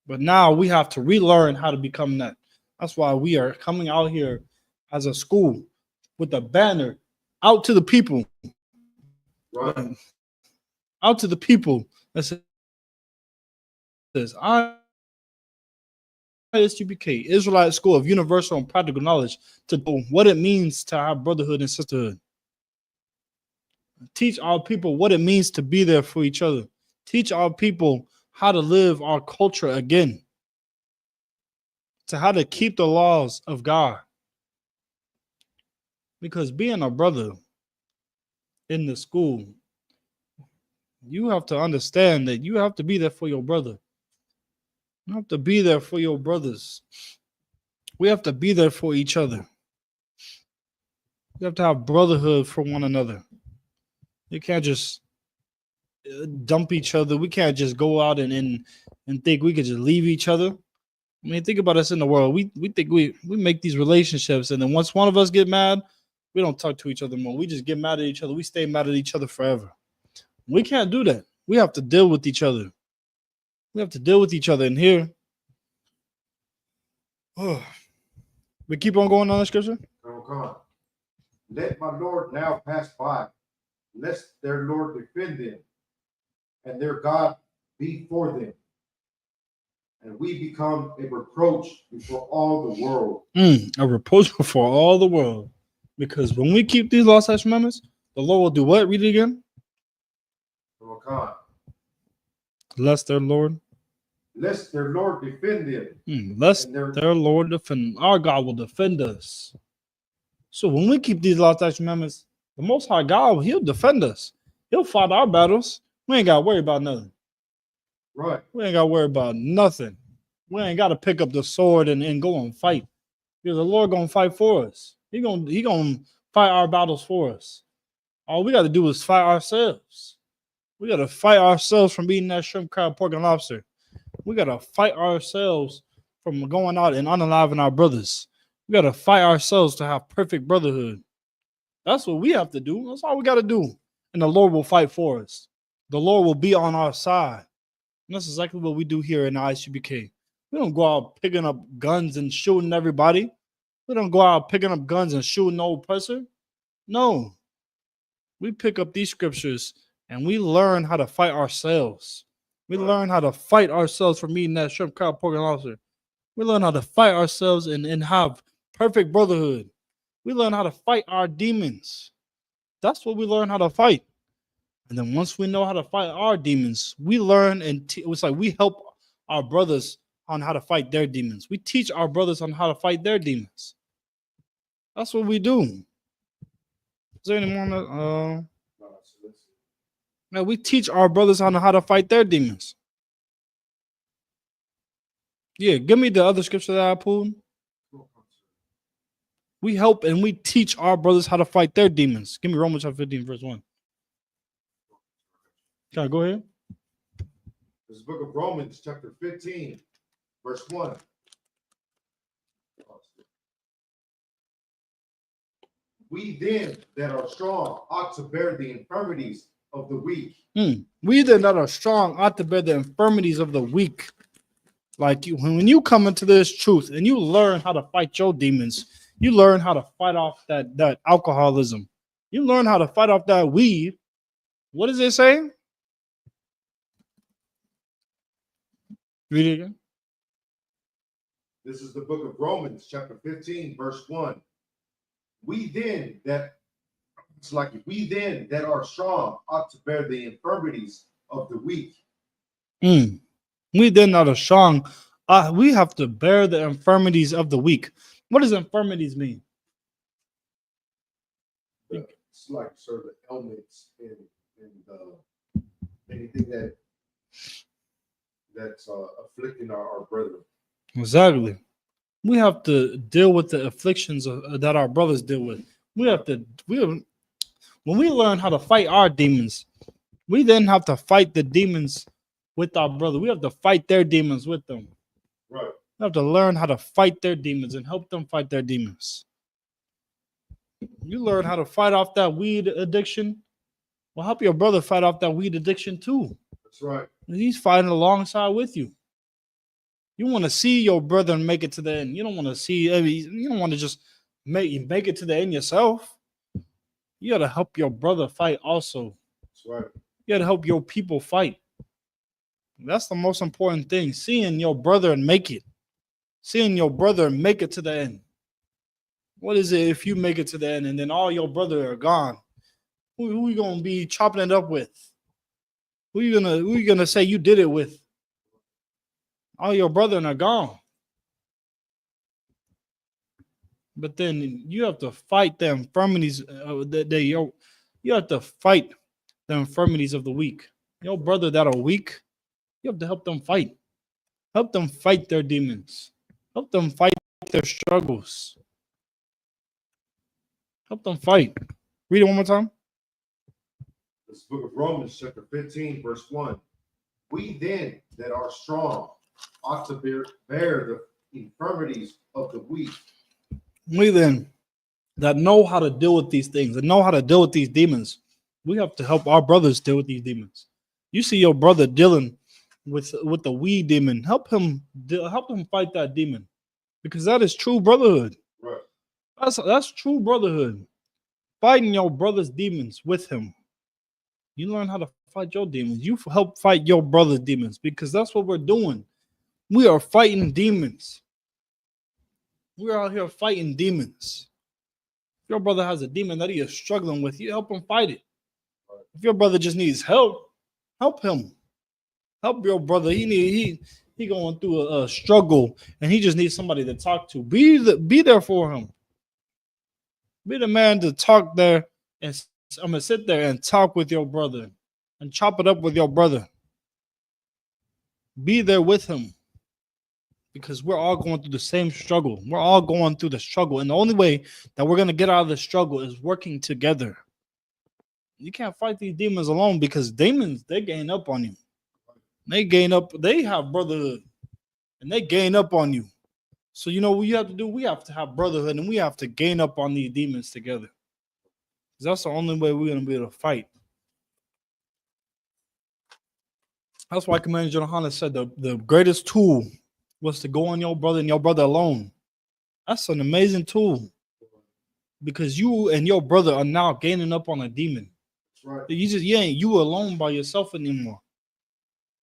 But now we have to relearn how to become that. That's why we are coming out here as a school with a banner out to the people. Right. Out to the people that says, I Isupk, Israelite School of Universal and Practical Knowledge, to know what it means to have brotherhood and sisterhood. Teach our people what it means to be there for each other. Teach our people how to live our culture again. To how to keep the laws of God. Because being a brother in the school, you have to understand that you have to be there for your brother. You have to be there for your brothers. We have to be there for each other. You have to have brotherhood for one another. You can't just dump each other. We can't just go out and think we could just leave each other. I mean, think about us in the world. We think we make these relationships, and then once one of us get mad, we don't talk to each other more. We just get mad at each other. We stay mad at each other forever. We can't do that. We have to deal with each other. We have to deal with each other in here. Oh. We keep on going on the scripture. Oh, come on. Let my Lord now pass by, lest their Lord defend them, and their God be for them, and we become a reproach before all the world. A reproach before all the world. Because when we keep these laws, statutes, commandments, the Lord will do what? Read it again. Oh, come on. Lest their Lord defend them. Lest their Lord defend. Our God will defend us. So when we keep these laws, statutes, commandments, the Most High God, He'll defend us. He'll fight our battles. We ain't got to worry about nothing. Right. We ain't got to worry about nothing. We ain't got to pick up the sword and go and fight. Because the Lord going to fight for us. He gonna fight our battles for us. All we got to do is fight ourselves. We got to fight ourselves from eating that shrimp, crab, pork, and lobster. We got to fight ourselves from going out and unaliving our brothers. We got to fight ourselves to have perfect brotherhood. That's what we have to do. That's all we got to do. And the Lord will fight for us. The Lord will be on our side. And that's exactly what we do here in the Isupk. We don't go out picking up guns and shooting everybody. We don't go out picking up guns and shooting the oppressor. No. We pick up these scriptures and we learn how to fight ourselves. We learn how to fight ourselves from eating that shrimp, crab, pork, and lobster. We learn how to fight ourselves and have perfect brotherhood. We learn how to fight our demons. That's what we learn how to fight. And then once we know how to fight our demons, we learn it's like we help our brothers on how to fight their demons. We teach our brothers on how to fight their demons. That's what we do. Is there any more? No, we teach our brothers on how to fight their demons. Yeah, give me the other scripture that I pulled. We help and we teach our brothers how to fight their demons. Give me Romans chapter 15, verse 1. Can I go ahead? This is the book of Romans, chapter 15, verse 1. We then that are strong ought to bear the infirmities of the weak. We then that are strong ought to bear the infirmities of the weak. Like when you come into this truth and you learn how to fight your demons, you learn how to fight off that alcoholism. You learn how to fight off that weed. What does it say? Read it again. This is the book of Romans, chapter 15, verse 1. We then that are strong ought to bear the infirmities of the weak. We then that are strong, we have to bear the infirmities of the weak. What does infirmities mean? like, sir, the elements and anything that's afflicting our brethren. Exactly. We have to deal with the afflictions that our brothers deal with. We have to. When we learn how to fight our demons, we then have to fight the demons with our brother. We have to fight their demons with them. Right. We have to learn how to fight their demons and help them fight their demons. You learn how to fight off that weed addiction. Well, help your brother fight off that weed addiction too. That's right. He's fighting alongside with you. You want to see your brother make it to the end. You don't want to see. You don't want to just make it to the end yourself. You got to help your brother fight also. That's right. You got to help your people fight. That's the most important thing. Seeing your brother and make it. Seeing your brother make it to the end. What is it if you make it to the end and then all your brothers are gone? Who you gonna be chopping it up with? Who you gonna say you did it with? All your brethren are gone. But then you have to fight the infirmities you have to fight the infirmities of the weak. Your brother that are weak, you have to help them fight. Help them fight their demons. Help them fight their struggles. Help them fight. Read it one more time. This book of Romans, chapter 15, verse 1. We then that are strong ought to bear the infirmities of the weak. We then that know how to deal with these things and know how to deal with these demons, we have to help our brothers deal with these demons. You see your brother dealing with the weed demon, help him fight that demon, because that is true brotherhood. Right. That's true brotherhood. Fighting your brother's demons with him. You learn how to fight your demons. You help fight your brother's demons, because that's what we're doing. We are fighting demons. We're out here fighting demons. If your brother has a demon that he is struggling with, you help him fight it. If your brother just needs help, help him. Help your brother. He going through a struggle and he just needs somebody to talk to. Be there for him. Be the man to talk there, and I'm gonna sit there and talk with your brother and chop it up with your brother. Be there with him, because we're all going through the same struggle. We're all going through the struggle, and the only way that we're gonna get out of the struggle is working together. You can't fight these demons alone, because demons, they gain up on you. They have brotherhood, and they gain up on you. So you know what you have to do? We have to have brotherhood, and we have to gain up on these demons together. Because that's the only way we're going to be able to fight. That's why Commander General Hanna said the greatest tool was to go on your brother and your brother alone. That's an amazing tool, because you and your brother are now gaining up on a demon. That's right. You ain't you alone by yourself anymore.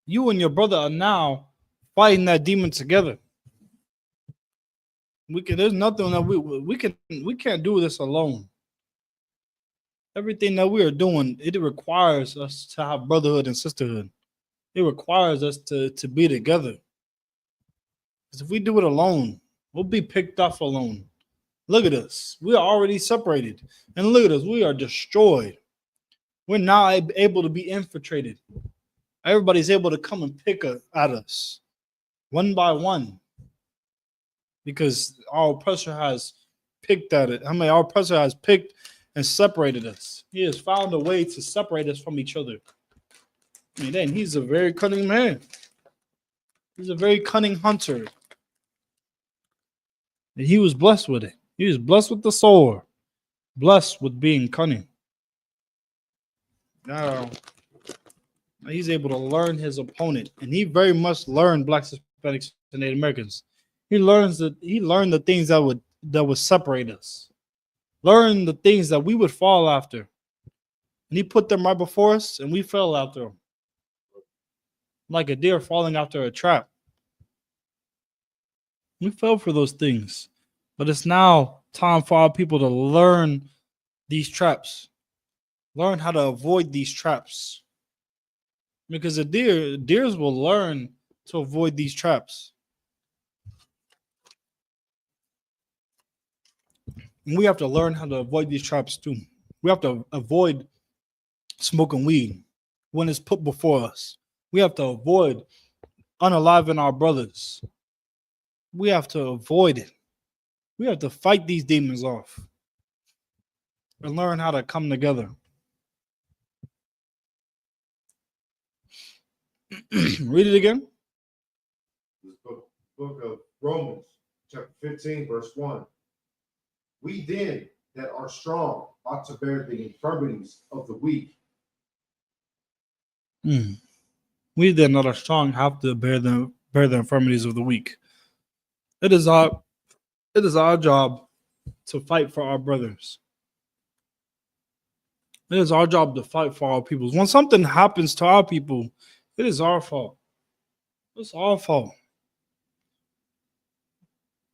You and your brother are now fighting that demon together. There's nothing that we can't do this alone. Everything that we are doing, it requires us to have brotherhood and sisterhood. It requires us to be together. Because if we do it alone, we'll be picked off alone. Look at us. We are already separated. And look at us. We are destroyed. We're now able to be infiltrated. Everybody's able to come and pick at us one by one, because our oppressor has picked at it. Our oppressor has picked and separated us. He has found a way to separate us from each other. I mean, then he's a very cunning man. He's a very cunning hunter. And he was blessed with it. He was blessed with the sword, blessed with being cunning. Now, he's able to learn his opponent, and he very much learned Blacks, Hispanics, and Native Americans. He learned the things that would separate us. Learn the things that we would fall after. And he put them right before us, and we fell after them. Like a deer falling after a trap. We fell for those things. But it's now time for our people to learn these traps. Learn how to avoid these traps. Because the deers will learn to avoid these traps. And we have to learn how to avoid these traps too. We have to avoid smoking weed when it's put before us. We have to avoid unaliving our brothers. We have to avoid it. We have to fight these demons off and learn how to come together. Read it again. This book of Romans, chapter 15, verse 1. We then that are strong ought to bear the infirmities of the weak. We that are strong have to bear the infirmities of the weak. It is our job to fight for our brothers. It is our job to fight for our people. When something happens to our people, it is our fault. It's our fault.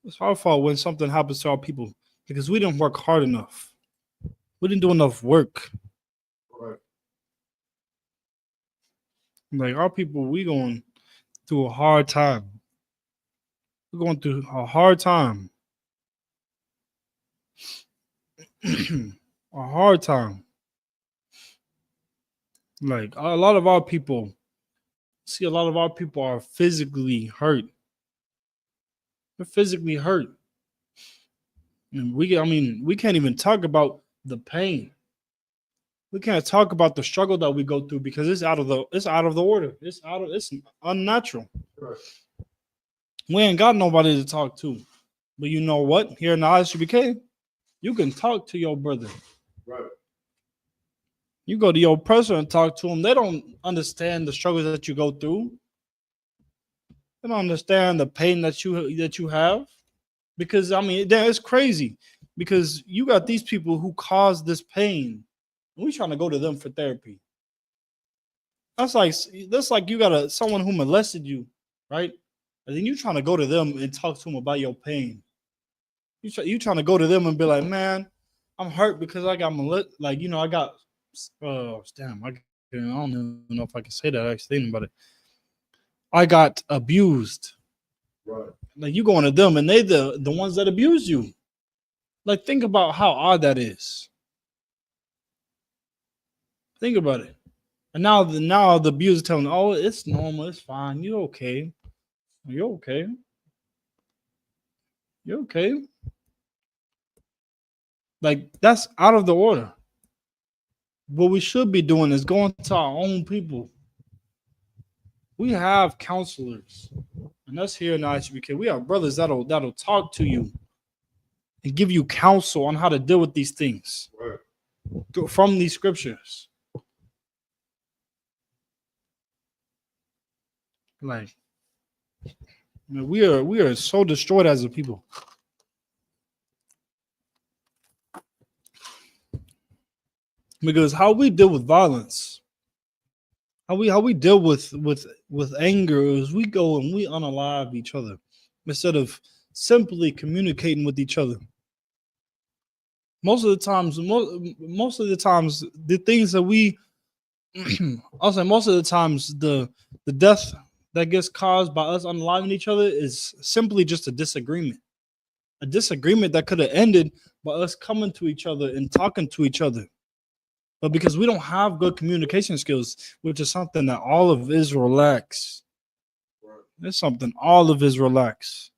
It's our fault when something happens to our people because we didn't work hard enough. We didn't do enough work. Right. Like our people, we going through a hard time. We're going through a hard time. A hard time. Like a lot of our people are physically hurt. They're physically hurt. And we can't even talk about the pain. We can't talk about the struggle that we go through because it's out of the order. It's unnatural. Right. We ain't got nobody to talk to. But you know what? Here in the Isupk, you can talk to your brother. Right. You go to your person and talk to them. They don't understand the struggles that you go through. They don't understand the pain that you have. Because it's crazy. Because you got these people who cause this pain. And we trying to go to them for therapy. That's like you got someone who molested you, right? And then you trying to go to them and talk to them about your pain. You trying to go to them and be like, man, I'm hurt because I got molested. Like, I got damn, I don't even know if I can say that. I was thinking about it. I got abused. Right. Like you going to them and they the ones that abuse you. Like think about how odd that is. Think about it. And now the abuser telling, oh, it's normal, it's fine, you're okay. You're okay. You're okay. Like that's out of the order. What we should be doing is going to our own people. We have counselors, and that's here in the ISBK. We have brothers that'll talk to you and give you counsel on how to deal with these things. Right. From these scriptures. Like, man, we are so destroyed as a people. Because how we deal with violence, how we deal with anger is we go and we unalive each other instead of simply communicating with each other. Most of the times, the things that we, I'll say most of the times, the death that gets caused by us unaliving each other is simply just a disagreement that could have ended by us coming to each other and talking to each other. But because we don't have good communication skills, which is something that all of Israel lacks. It's something all of Israel lacks.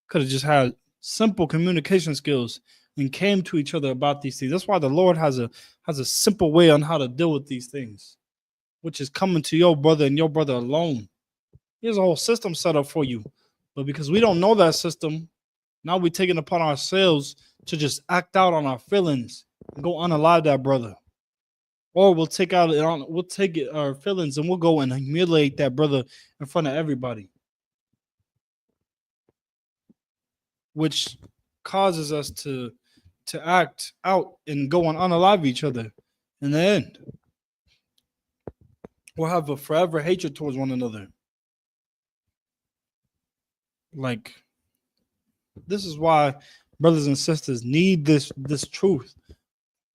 Could have just had simple communication skills and came to each other about these things. That's why the Lord has a simple way on how to deal with these things, which is coming to your brother and your brother alone. Here's a whole system set up for you. But because we don't know that system, now we're taking upon ourselves to just act out on our feelings and go unalive that brother. Or we'll take our feelings and we'll go and humiliate that brother in front of everybody. Which causes us to act out and go and unalive each other. In the end, we'll have a forever hatred towards one another. Like, this is why brothers and sisters need this truth.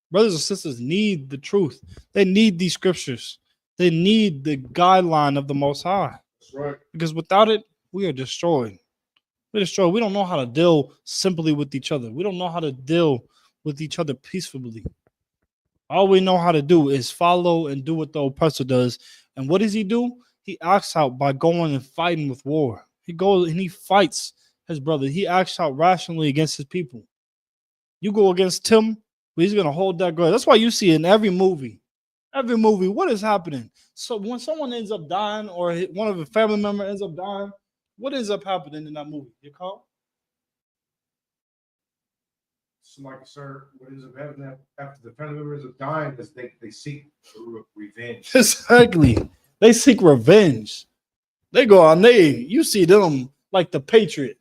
Brothers and sisters need the truth. They need these scriptures. They need the guideline of the Most High. That's right. Because without it, we are destroyed. We're destroyed. We don't know how to deal simply with each other. We don't know how to deal with each other peacefully. All we know how to do is follow and do what the oppressor does. And what does he do? He acts out by going and fighting with war. He goes and he fights his brother. He acts out rationally against his people. You go against Tim, but he's gonna hold that grudge. That's why you see in every movie, what is happening? So when someone ends up dying or one of a family member ends up dying, what ends up happening in that movie? You call? So like, sir, what ends up happening after the family members are dying is they seek revenge. Exactly. They seek revenge. They go out and you see them like the Patriot.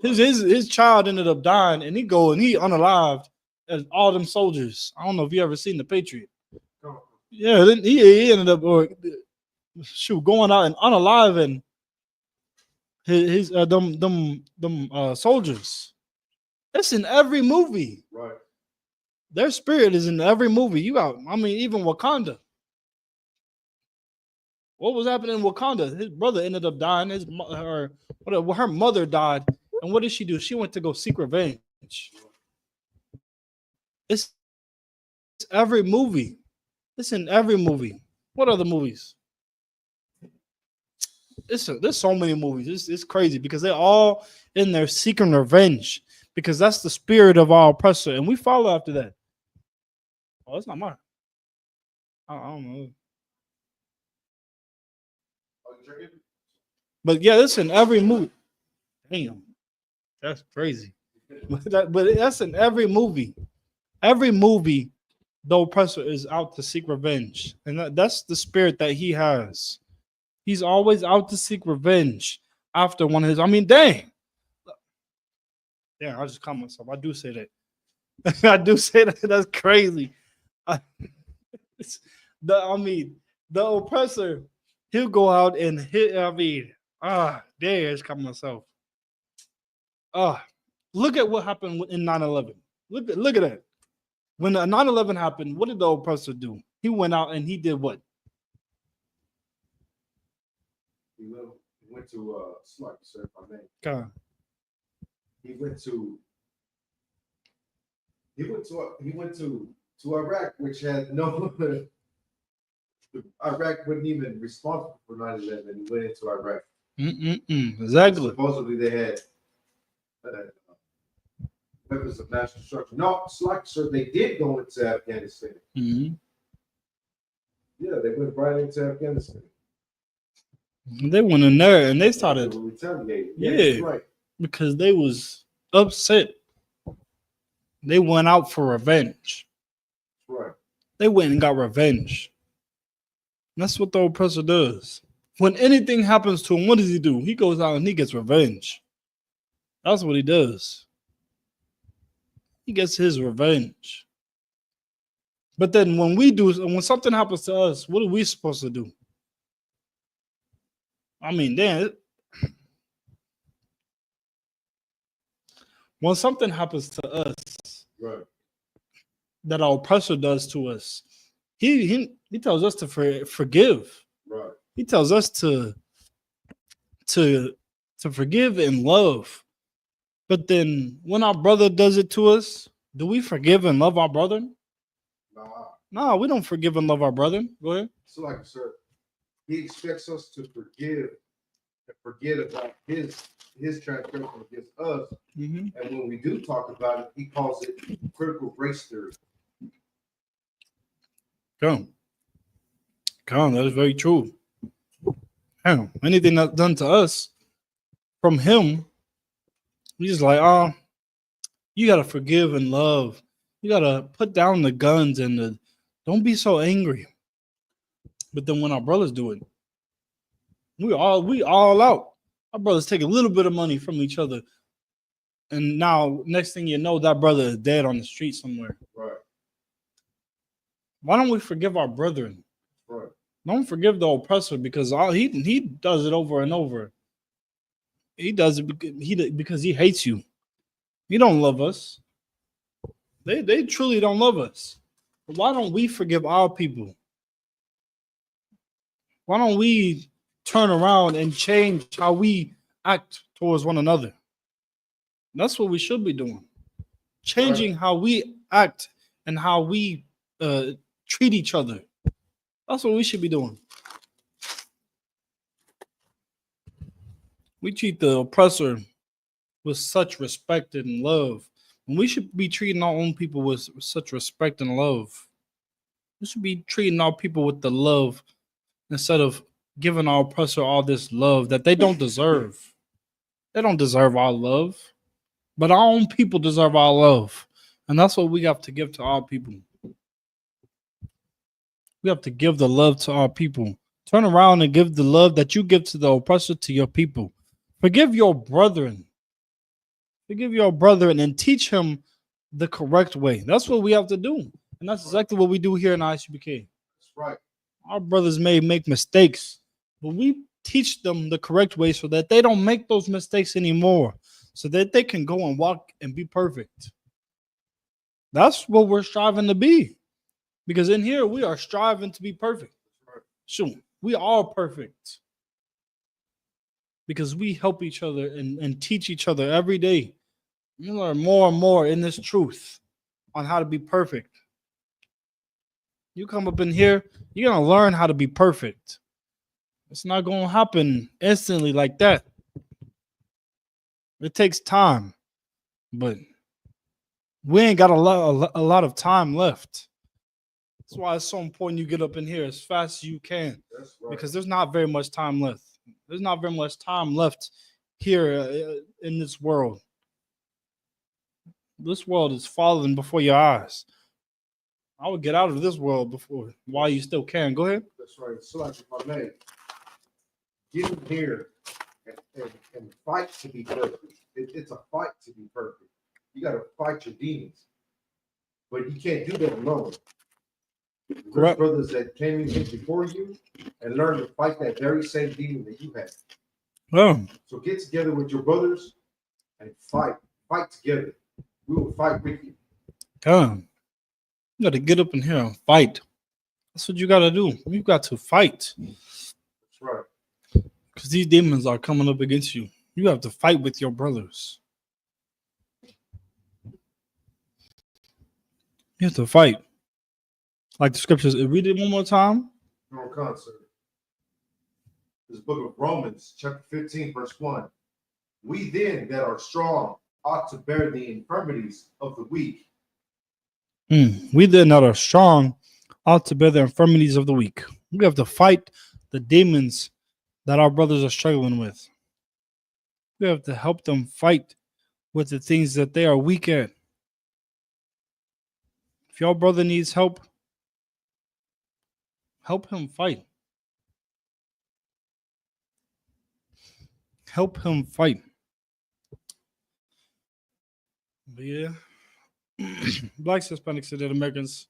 His child ended up dying, and he unalived as all them soldiers. I don't know if you ever seen the Patriot. Oh. Yeah, then he ended up going out and unaliving his soldiers. That's in every movie. Right. Their spirit is in every movie. Even Wakanda. What was happening in Wakanda? His brother ended up dying. Her mother died. And what did she do? She went to go seek revenge. It's every movie. It's in every movie. What other movies? There's so many movies. It's crazy because they're all in there seeking revenge because that's the spirit of our oppressor, and we follow after that. Oh, it's not mine. I don't know. But yeah, it's in every movie. Damn, that's crazy. But that's in every movie. Every movie, the oppressor is out to seek revenge, and that's the spirit that he has. He's always out to seek revenge after one of his. Dang. I just caught myself. I do say that. I do say that. That's crazy. The oppressor, he'll go out and hit. Dang, I just caught myself. Look at what happened in 9/11. Look at that. When 9/11 happened, what did the oppressor do? He went out and he did what? He went to smart, sir, if I may. Okay. He went to Iraq, which had no Iraq wasn't even responsible for 9/11. He went into Iraq. Exactly. Supposedly they had weapons of mass destruction. No, slack, sir. They did go into Afghanistan. Mm-hmm. Yeah, they went right into Afghanistan. They went in there and they started retaliating. Yeah, right. Because they was upset. They went out for revenge. Right. They went and got revenge. And that's what the oppressor does. When anything happens to him, what does he do? He goes out and he gets revenge. That's what he does. He gets his revenge. But then when something happens to us, what are we supposed to do? When something happens to us, right, that our oppressor does to us, he tells us to forgive. Right. He tells us to forgive and love. But then when our brother does it to us, do we forgive and love our brother? No, we don't forgive and love our brother. Go ahead. So, like, sir, he expects us to forgive and forget about his transgression against us. Mm-hmm. And when we do talk about it, he calls it critical race theory. Come, that is very true. Anything that's done to us from him, he's just like, you gotta forgive and love. You gotta put down the guns and don't be so angry. But then when our brothers do it, we all out. Our brothers take a little bit of money from each other, and now next thing you know, that brother is dead on the street somewhere. Right. Why don't we forgive our brethren? Right. Don't forgive the oppressor because he does it over and over. He does it because he hates you. He don't love us. They truly don't love us. But why don't we forgive our people? Why don't we turn around and change how we act towards one another? That's what we should be doing. Changing how we act and how we treat each other. That's what we should be doing. We treat the oppressor with such respect and love. And we should be treating our own people with such respect and love. We should be treating our people with the love instead of giving our oppressor all this love that they don't deserve. They don't deserve our love. But our own people deserve our love. And that's what we have to give to our people. We have to give the love to our people. Turn around and give the love that you give to the oppressor to your people. Forgive your brethren. Forgive your brethren and teach him the correct way. That's what we have to do. And that's exactly what we do here in Isupk. That's right. Our brothers may make mistakes, but we teach them the correct way so that they don't make those mistakes anymore, so that they can go and walk and be perfect. That's what we're striving to be. Because in here, we are striving to be perfect. Sure, we are perfect. Because we help each other and teach each other every day. You learn more and more in this truth on how to be perfect. You come up in here, you're going to learn how to be perfect. It's not going to happen instantly like that. It takes time. But we ain't got a lot of time left. That's why it's so important you get up in here as fast as you can. That's right. Because there's not very much time left. There's not very much time left here in this world. This world is falling before your eyes. I would get out of this world before while you still can. Go ahead. That's right. So like if I may, get in here and fight to be perfect. It's a fight to be perfect. You got to fight your demons. But you can't do that alone. There's brothers that came in here before you and learned to fight that very same demon that you had. Oh. So get together with your brothers and fight. Fight together. We will fight with you. Come. You got to get up in here and fight. That's what you got to do. You got to fight. That's right. Because these demons are coming up against you. You have to fight with your brothers. You have to fight. Like the scriptures. Read it one more time. No concert. This book of Romans, chapter 15, verse 1. We then that are strong ought to bear the infirmities of the weak. We then that are strong ought to bear the infirmities of the weak. We have to fight the demons that our brothers are struggling with. We have to help them fight with the things that they are weak at. If your brother needs help, help him fight. Help him fight. But yeah, Blacks, Hispanics, and Native Americans,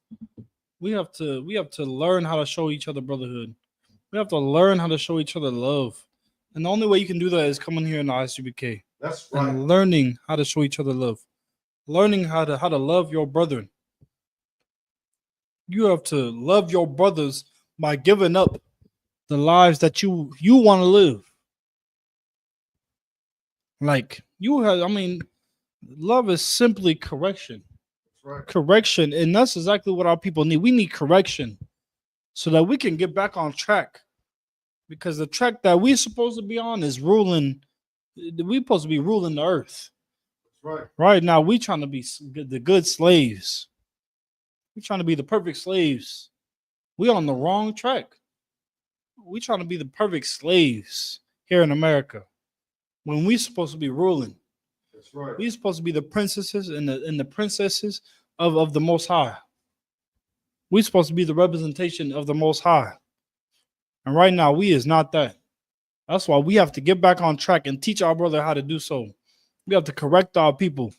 we have to learn how to show each other brotherhood. We have to learn how to show each other love. And the only way you can do that is coming here in the Isupk. That's right. And learning how to show each other love. Learning how to love your brethren. You have to love your brothers by giving up the lives that you want to live. Like love is simply correction. That's right. Correction. And that's exactly what our people need. We need correction so that we can get back on track. Because the track that we're supposed to be on is ruling. We're supposed to be ruling the earth. That's right. Right now, we're trying to be the good slaves. We're trying to be the perfect slaves. We're on the wrong track. We're trying to be the perfect slaves here in America when we're supposed to be ruling. That's right. We're supposed to be the princesses and the princesses of the Most High. We're supposed to be the representation of the Most High. And right now, we is not that. That's why we have to get back on track and teach our brother how to do so. We have to correct our people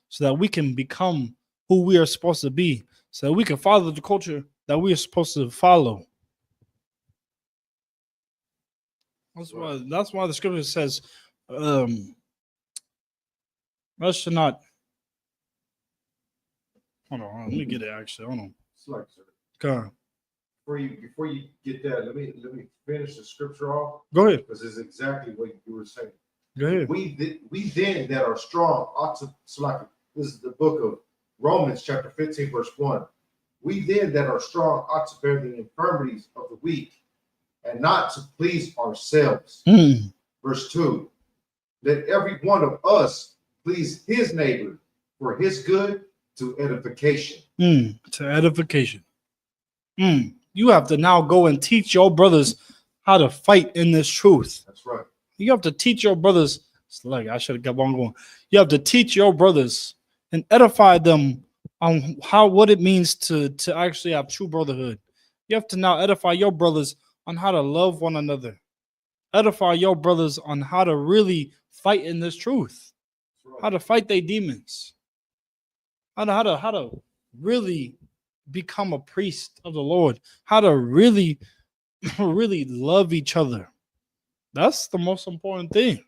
so that we can become who we are supposed to be, so that we can follow the culture that we are supposed to follow. That's why the scripture says, us should not. Hold on, let me get it actually. Hold on. Select, sir. Okay. Before you get that, let me finish the scripture off. Go ahead. Because it's exactly what you were saying. Go ahead. We then that are strong ought to select. This is the book of Romans, chapter 15, verse 1. We then that are strong ought to bear the infirmities of the weak, and not to please ourselves. Verse 2. Let every one of us please his neighbor for his good to edification. To edification. You have to now go and teach your brothers how to fight in this truth. That's right. You have to teach your brothers. It's like I should have kept on going. You have to teach your brothers and edify them on what it means to actually have true brotherhood. You have to now edify your brothers on how to love one another. Edify your brothers on how to really fight in this truth. Right. How to fight their demons. How to really become a priest of the Lord. How to really really love each other. That's the most important thing.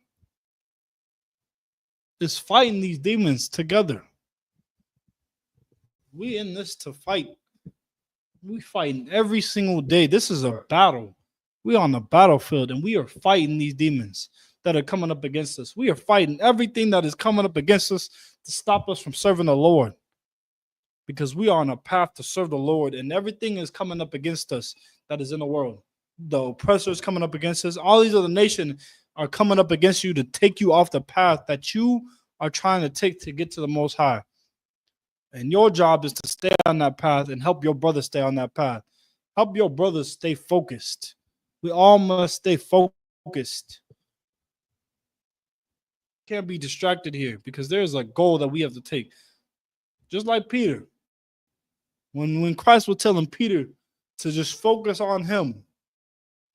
Is fighting these demons together. We in this to fight. We fighting every single day. This is a battle. We on the battlefield and we are fighting these demons that are coming up against us. We are fighting everything that is coming up against us to stop us from serving the Lord. Because we are on a path to serve the Lord and everything is coming up against us that is in the world. The oppressors coming up against us. All these other nations are coming up against you to take you off the path that you are trying to take to get to the Most High. And your job is to stay on that path and help your brothers stay on that path. Help your brothers stay focused. We all must stay focused. Can't be distracted here because there's a goal that we have to take. Just like Peter. When Christ was telling Peter to just focus on him.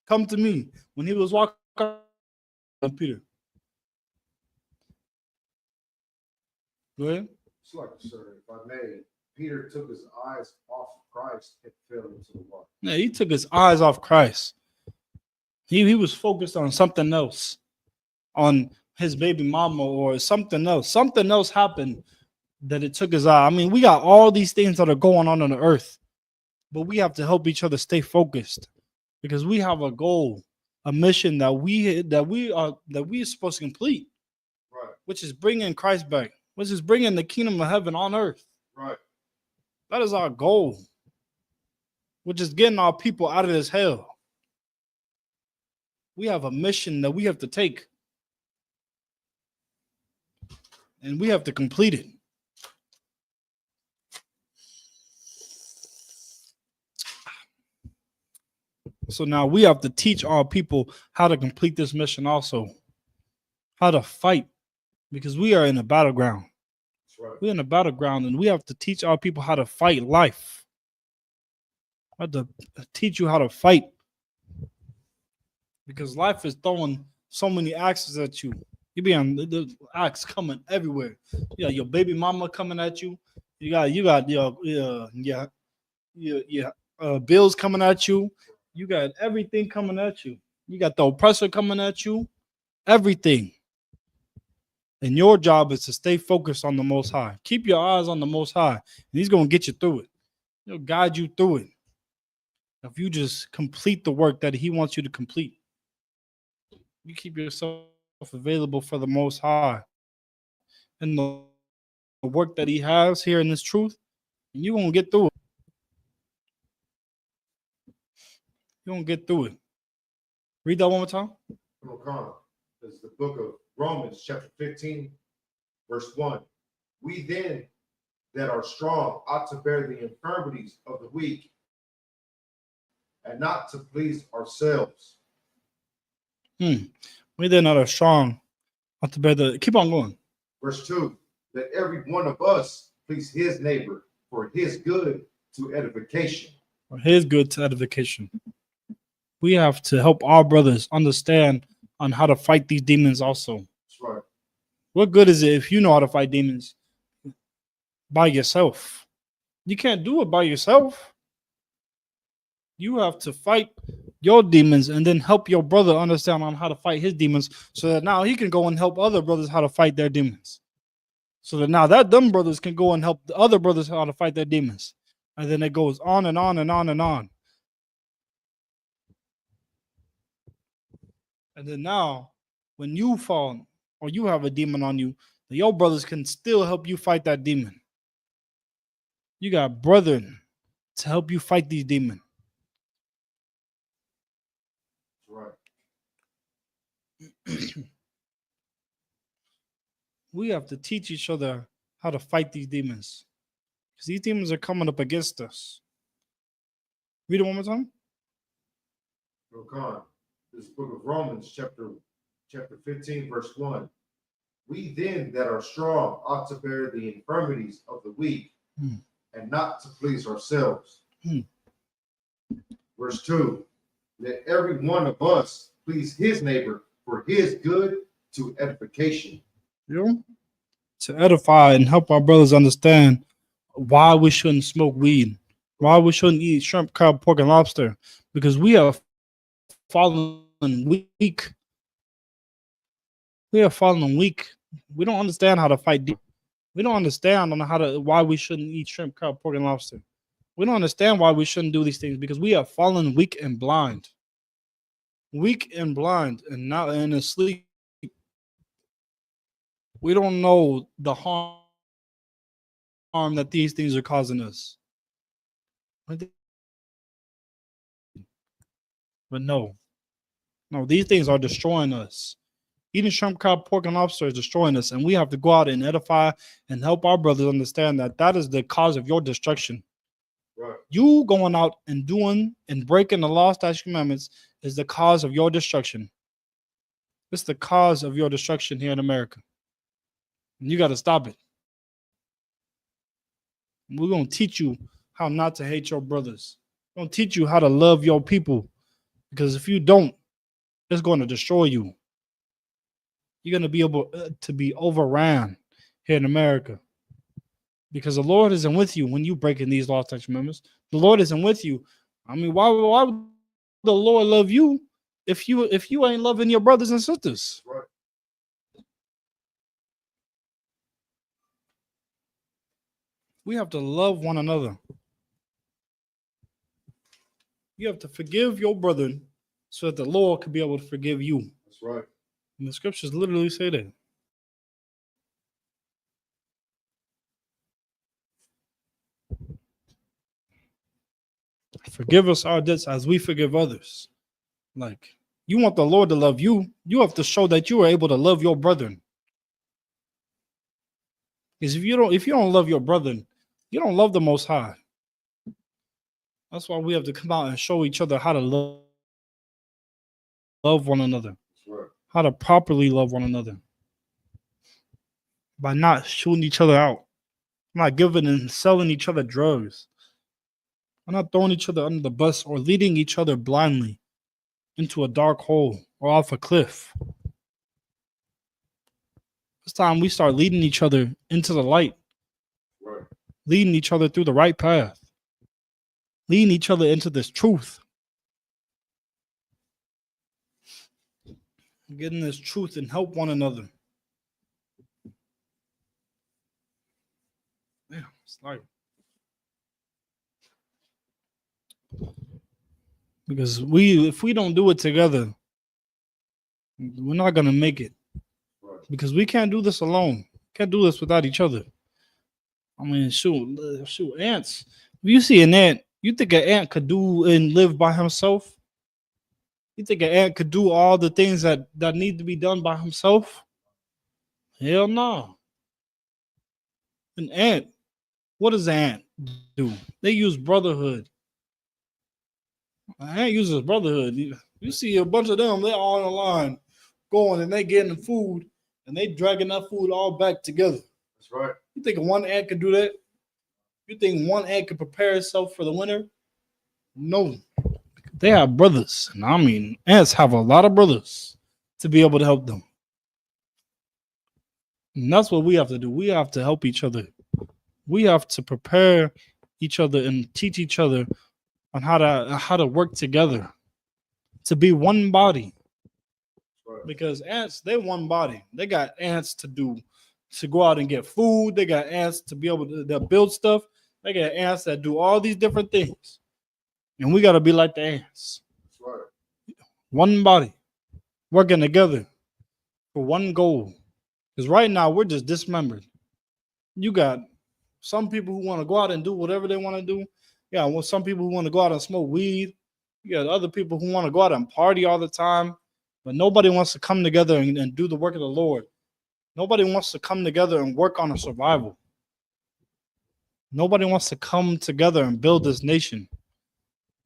Come to me. When he was walking on Peter. Go ahead. It's like, sir, if I may, Peter took his eyes off of Christ and fell into the water. Yeah, he took his eyes off Christ. He was focused on something else, on his baby mama or something else. Something else happened that it took his eye. I mean, we got all these things that are going on the earth, but we have to help each other stay focused because we have a goal, a mission that we are supposed to complete, Right. which is bringing Christ back, which is bringing the kingdom of heaven on earth. Right. That is our goal, which is getting our people out of this hell. We have a mission that we have to take, and we have to complete it. So now we have to teach our people how to complete this mission also, how to fight, because we are in a battleground. That's right. We're in a battleground, and we have to teach our people how to fight life. I have to teach you how to fight, because life is throwing so many axes at you. You be on the axe coming everywhere. You got your baby mama coming at you. You got your bills coming at you. You got everything coming at you. You got the oppressor coming at you. Everything. And your job is to stay focused on the Most High. Keep your eyes on the Most High, and He's going to get you through it. He'll guide you through it. If you just complete the work that He wants you to complete, you keep yourself available for the Most High and the work that He has here in this truth, and you won't get through it. You won't get through it. Read that one more time. This is the book of Romans, chapter 15, verse 1. We then that are strong ought to bear the infirmities of the weak and not to please ourselves. We then that are strong ought to bear the. Keep on going. Verse 2. Let every one of us please his neighbor for his good to edification. For His good to edification. We have to help our brothers understand on how to fight these demons also. That's right. What good is it if you know how to fight demons by yourself? You can't do it by yourself. You have to fight your demons and then help your brother understand on how to fight his demons so that now he can go and help other brothers how to fight their demons. So that now that them brothers can go and help the other brothers how to fight their demons. And then it goes on and on and on and on. And then now, when you fall or you have a demon on you, your brothers can still help you fight that demon. You got brethren to help you fight these demons. Right. We have to teach each other how to fight these demons. Because these demons are coming up against us. Read it one more time. No, Khan. This book of Romans, chapter 15, verse 1. We then that are strong ought to bear the infirmities of the weak and not to please ourselves. Verse 2. Let every one of us please his neighbor for his good to edification. Yeah. To edify and help our brothers understand why we shouldn't smoke weed, why we shouldn't eat shrimp, crab, pork, and lobster, because we are fallen weak. We are fallen weak. We don't understand how to fight deep. We don't understand on why we shouldn't eat shrimp, crab, pork, and lobster. We don't understand why we shouldn't do these things because we are fallen weak and blind. Weak and blind and now and asleep. We don't know the harm that these things are causing us. But no, these things are destroying us. Eating shrimp, crab, pork, and lobster is destroying us, and we have to go out and edify and help our brothers understand that that is the cause of your destruction. Right. You going out and doing and breaking the law, statutes, commandments is the cause of your destruction. It's the cause of your destruction here in America. And you got to stop it. We're going to teach you how not to hate your brothers. We're going to teach you how to love your people. Because if you don't, it's going to destroy you. You're going to be able to be overran here in America. Because the Lord isn't with you when you breaking these laws, statutes, commandments. The Lord isn't with you. I mean, why would the Lord love you if you ain't loving your brothers and sisters? Right. We have to love one another. You have to forgive your brother so that the Lord can be able to forgive you. That's right. And the scriptures literally say that. Forgive us our debts as we forgive others. Like, you want the Lord to love you, you have to show that you are able to love your brethren. Because if you don't love your brethren, you don't love the Most High. That's why we have to come out and show each other how to love one another. That's right. How to properly love one another. By not shooting each other out. Not giving and selling each other drugs. By not throwing each other under the bus or leading each other blindly into a dark hole or off a cliff. It's time we start leading each other into the light. Right. Leading each other through the right path. Leading each other into this truth. Getting this truth and help one another. Yeah, it's like because if we don't do it together, we're not gonna make it. Right. Because we can't do this alone. Can't do this without each other. I mean, shoot, ants. If you see an ant, you think an ant could do and live by himself? You think an ant could do all the things that need to be done by himself? Hell no. An ant, what does an ant do? They use Brotherhood. An ant uses Brotherhood. You see a bunch of them, they're all on the line going and they getting food and they dragging that food all back together. That's right. You think one ant could do that? You think one ant could prepare itself for the winter? No. They have brothers. And I mean, ants have a lot of brothers to be able to help them. And that's what we have to do. We have to help each other. We have to prepare each other and teach each other on how to work together to be one body. Right. Because ants, they're one body. They got ants to go out and get food. They got ants to be able to build stuff. They got ants that do all these different things. And we got to be like the ants. That's right. One body, working together for one goal. Because right now, we're just dismembered. You got some people who want to go out and do whatever they want to do. Yeah, well, some people who want to go out and smoke weed. You got other people who want to go out and party all the time, but nobody wants to come together and do the work of the Lord. Nobody wants to come together and work on a survival. Nobody wants to come together and build this nation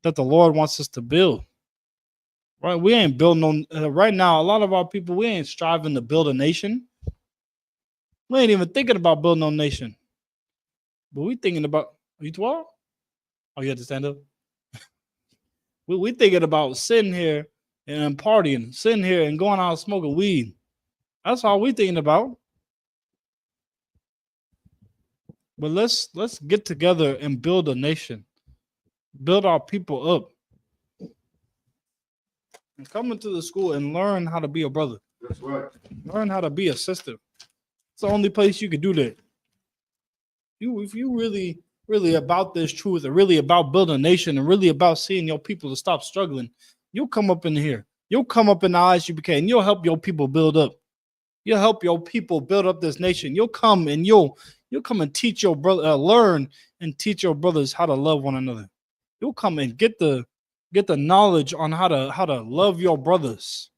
that the Lord wants us to build. Right? We ain't building no right now. A lot of our people, we ain't striving to build a nation. We ain't even thinking about building no nation. But we thinking about, are you 12? Oh, you have to stand up. We thinking about sitting here and partying, sitting here and going out smoking weed. That's all we thinking about. But let's get together and build a nation, build our people up, and come into the school and learn how to be a brother. That's right. Learn how to be a sister. It's the only place you can do that. If you really about this truth, and really about building a nation, and really about seeing your people to stop struggling, you'll come up in here. You'll come up in the Isupk, and you'll help your people build up. You'll help your people build up this nation. You'll come and you'll come and teach your brother, learn and teach your brothers how to love one another. You'll come and get the knowledge on how to love your brothers.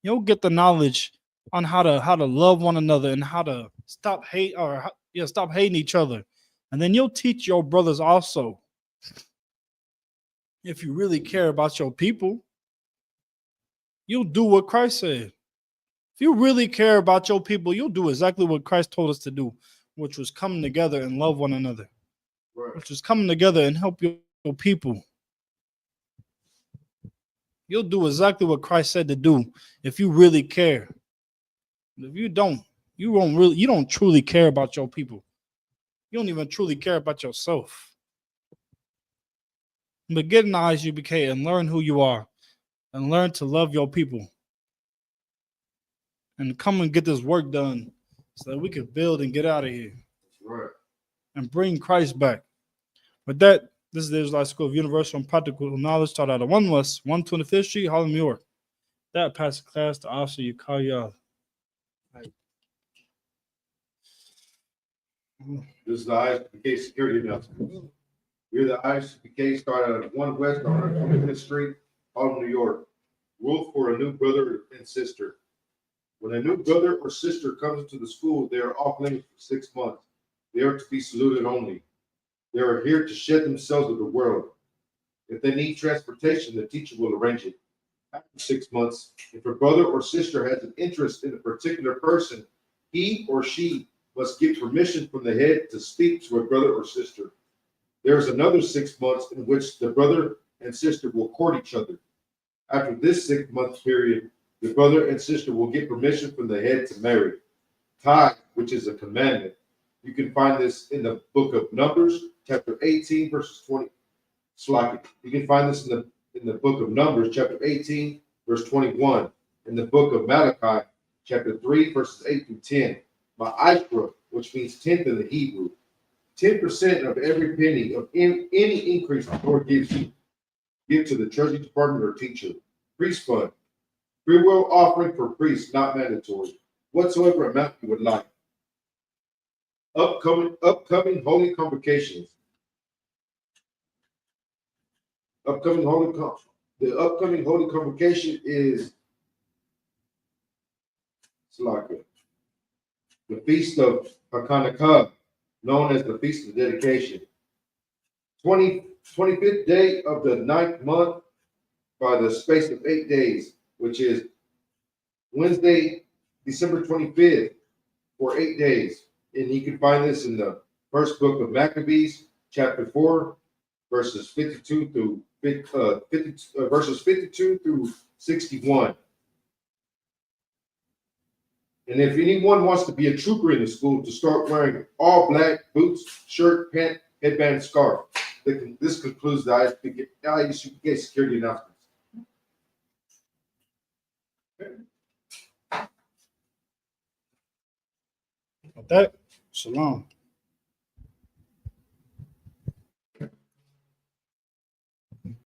You'll get the knowledge on how to love one another and how to stop hating each other. And then you'll teach your brothers also. If you really care about your people, you'll do what Christ said. If you really care about your people, you'll do exactly what Christ told us to do, which was come together and love one another, Right. which was coming together and help your people. You'll do exactly what Christ said to do if you really care. If you don't, you don't truly care about your people. You don't even truly care about yourself. But get in the Isupk and learn who you are and learn to love your people. And come and get this work done so that we can build and get out of here. That's right. And bring Christ back. With that, this is the Israelite School of Universal and Practical Knowledge, taught out of 1 West, 125th Street, Harlem, New York. That passed the class to Officer Yukaya. This is the Isupk security announcement. We're the Isupk, started out of 1 West, 125th Street, Harlem, New York. Rule for a new brother and sister. When a new brother or sister comes into the school, they are off limits for 6 months. They are to be saluted only. They are here to shed themselves of the world. If they need transportation, the teacher will arrange it. After 6 months, if a brother or sister has an interest in a particular person, he or she must get permission from the head to speak to a brother or sister. There is another 6 months in which the brother and sister will court each other. After this 6-month period, the brother and sister will get permission from the head to marry. Tithe, which is a commandment. You can find this in the book of Numbers, chapter 18, verses 20. You can find this in the book of Numbers, chapter 18, verse 21. In the book of Malachi, chapter 3, verses 8 through 10. Isupk, which means 10th in the Hebrew. 10% of every penny of any increase the Lord gives you, give to the Treasury Department or teacher. Priest fund. Free will offering for priests, not mandatory. Whatsoever amount you would like. Upcoming holy convocations. The upcoming holy convocation is the Feast of Hakanakah, known as the Feast of Dedication. 25th day of the 9th month by the space of 8 days, which is Wednesday, December 25th, for 8 days. And you can find this in the first book of Maccabees, chapter 4, verses 52 through 61. And if anyone wants to be a trooper in the school, to start wearing all black boots, shirt, pant, headband, scarf. This concludes the Isupk security announcements. With that, shalom.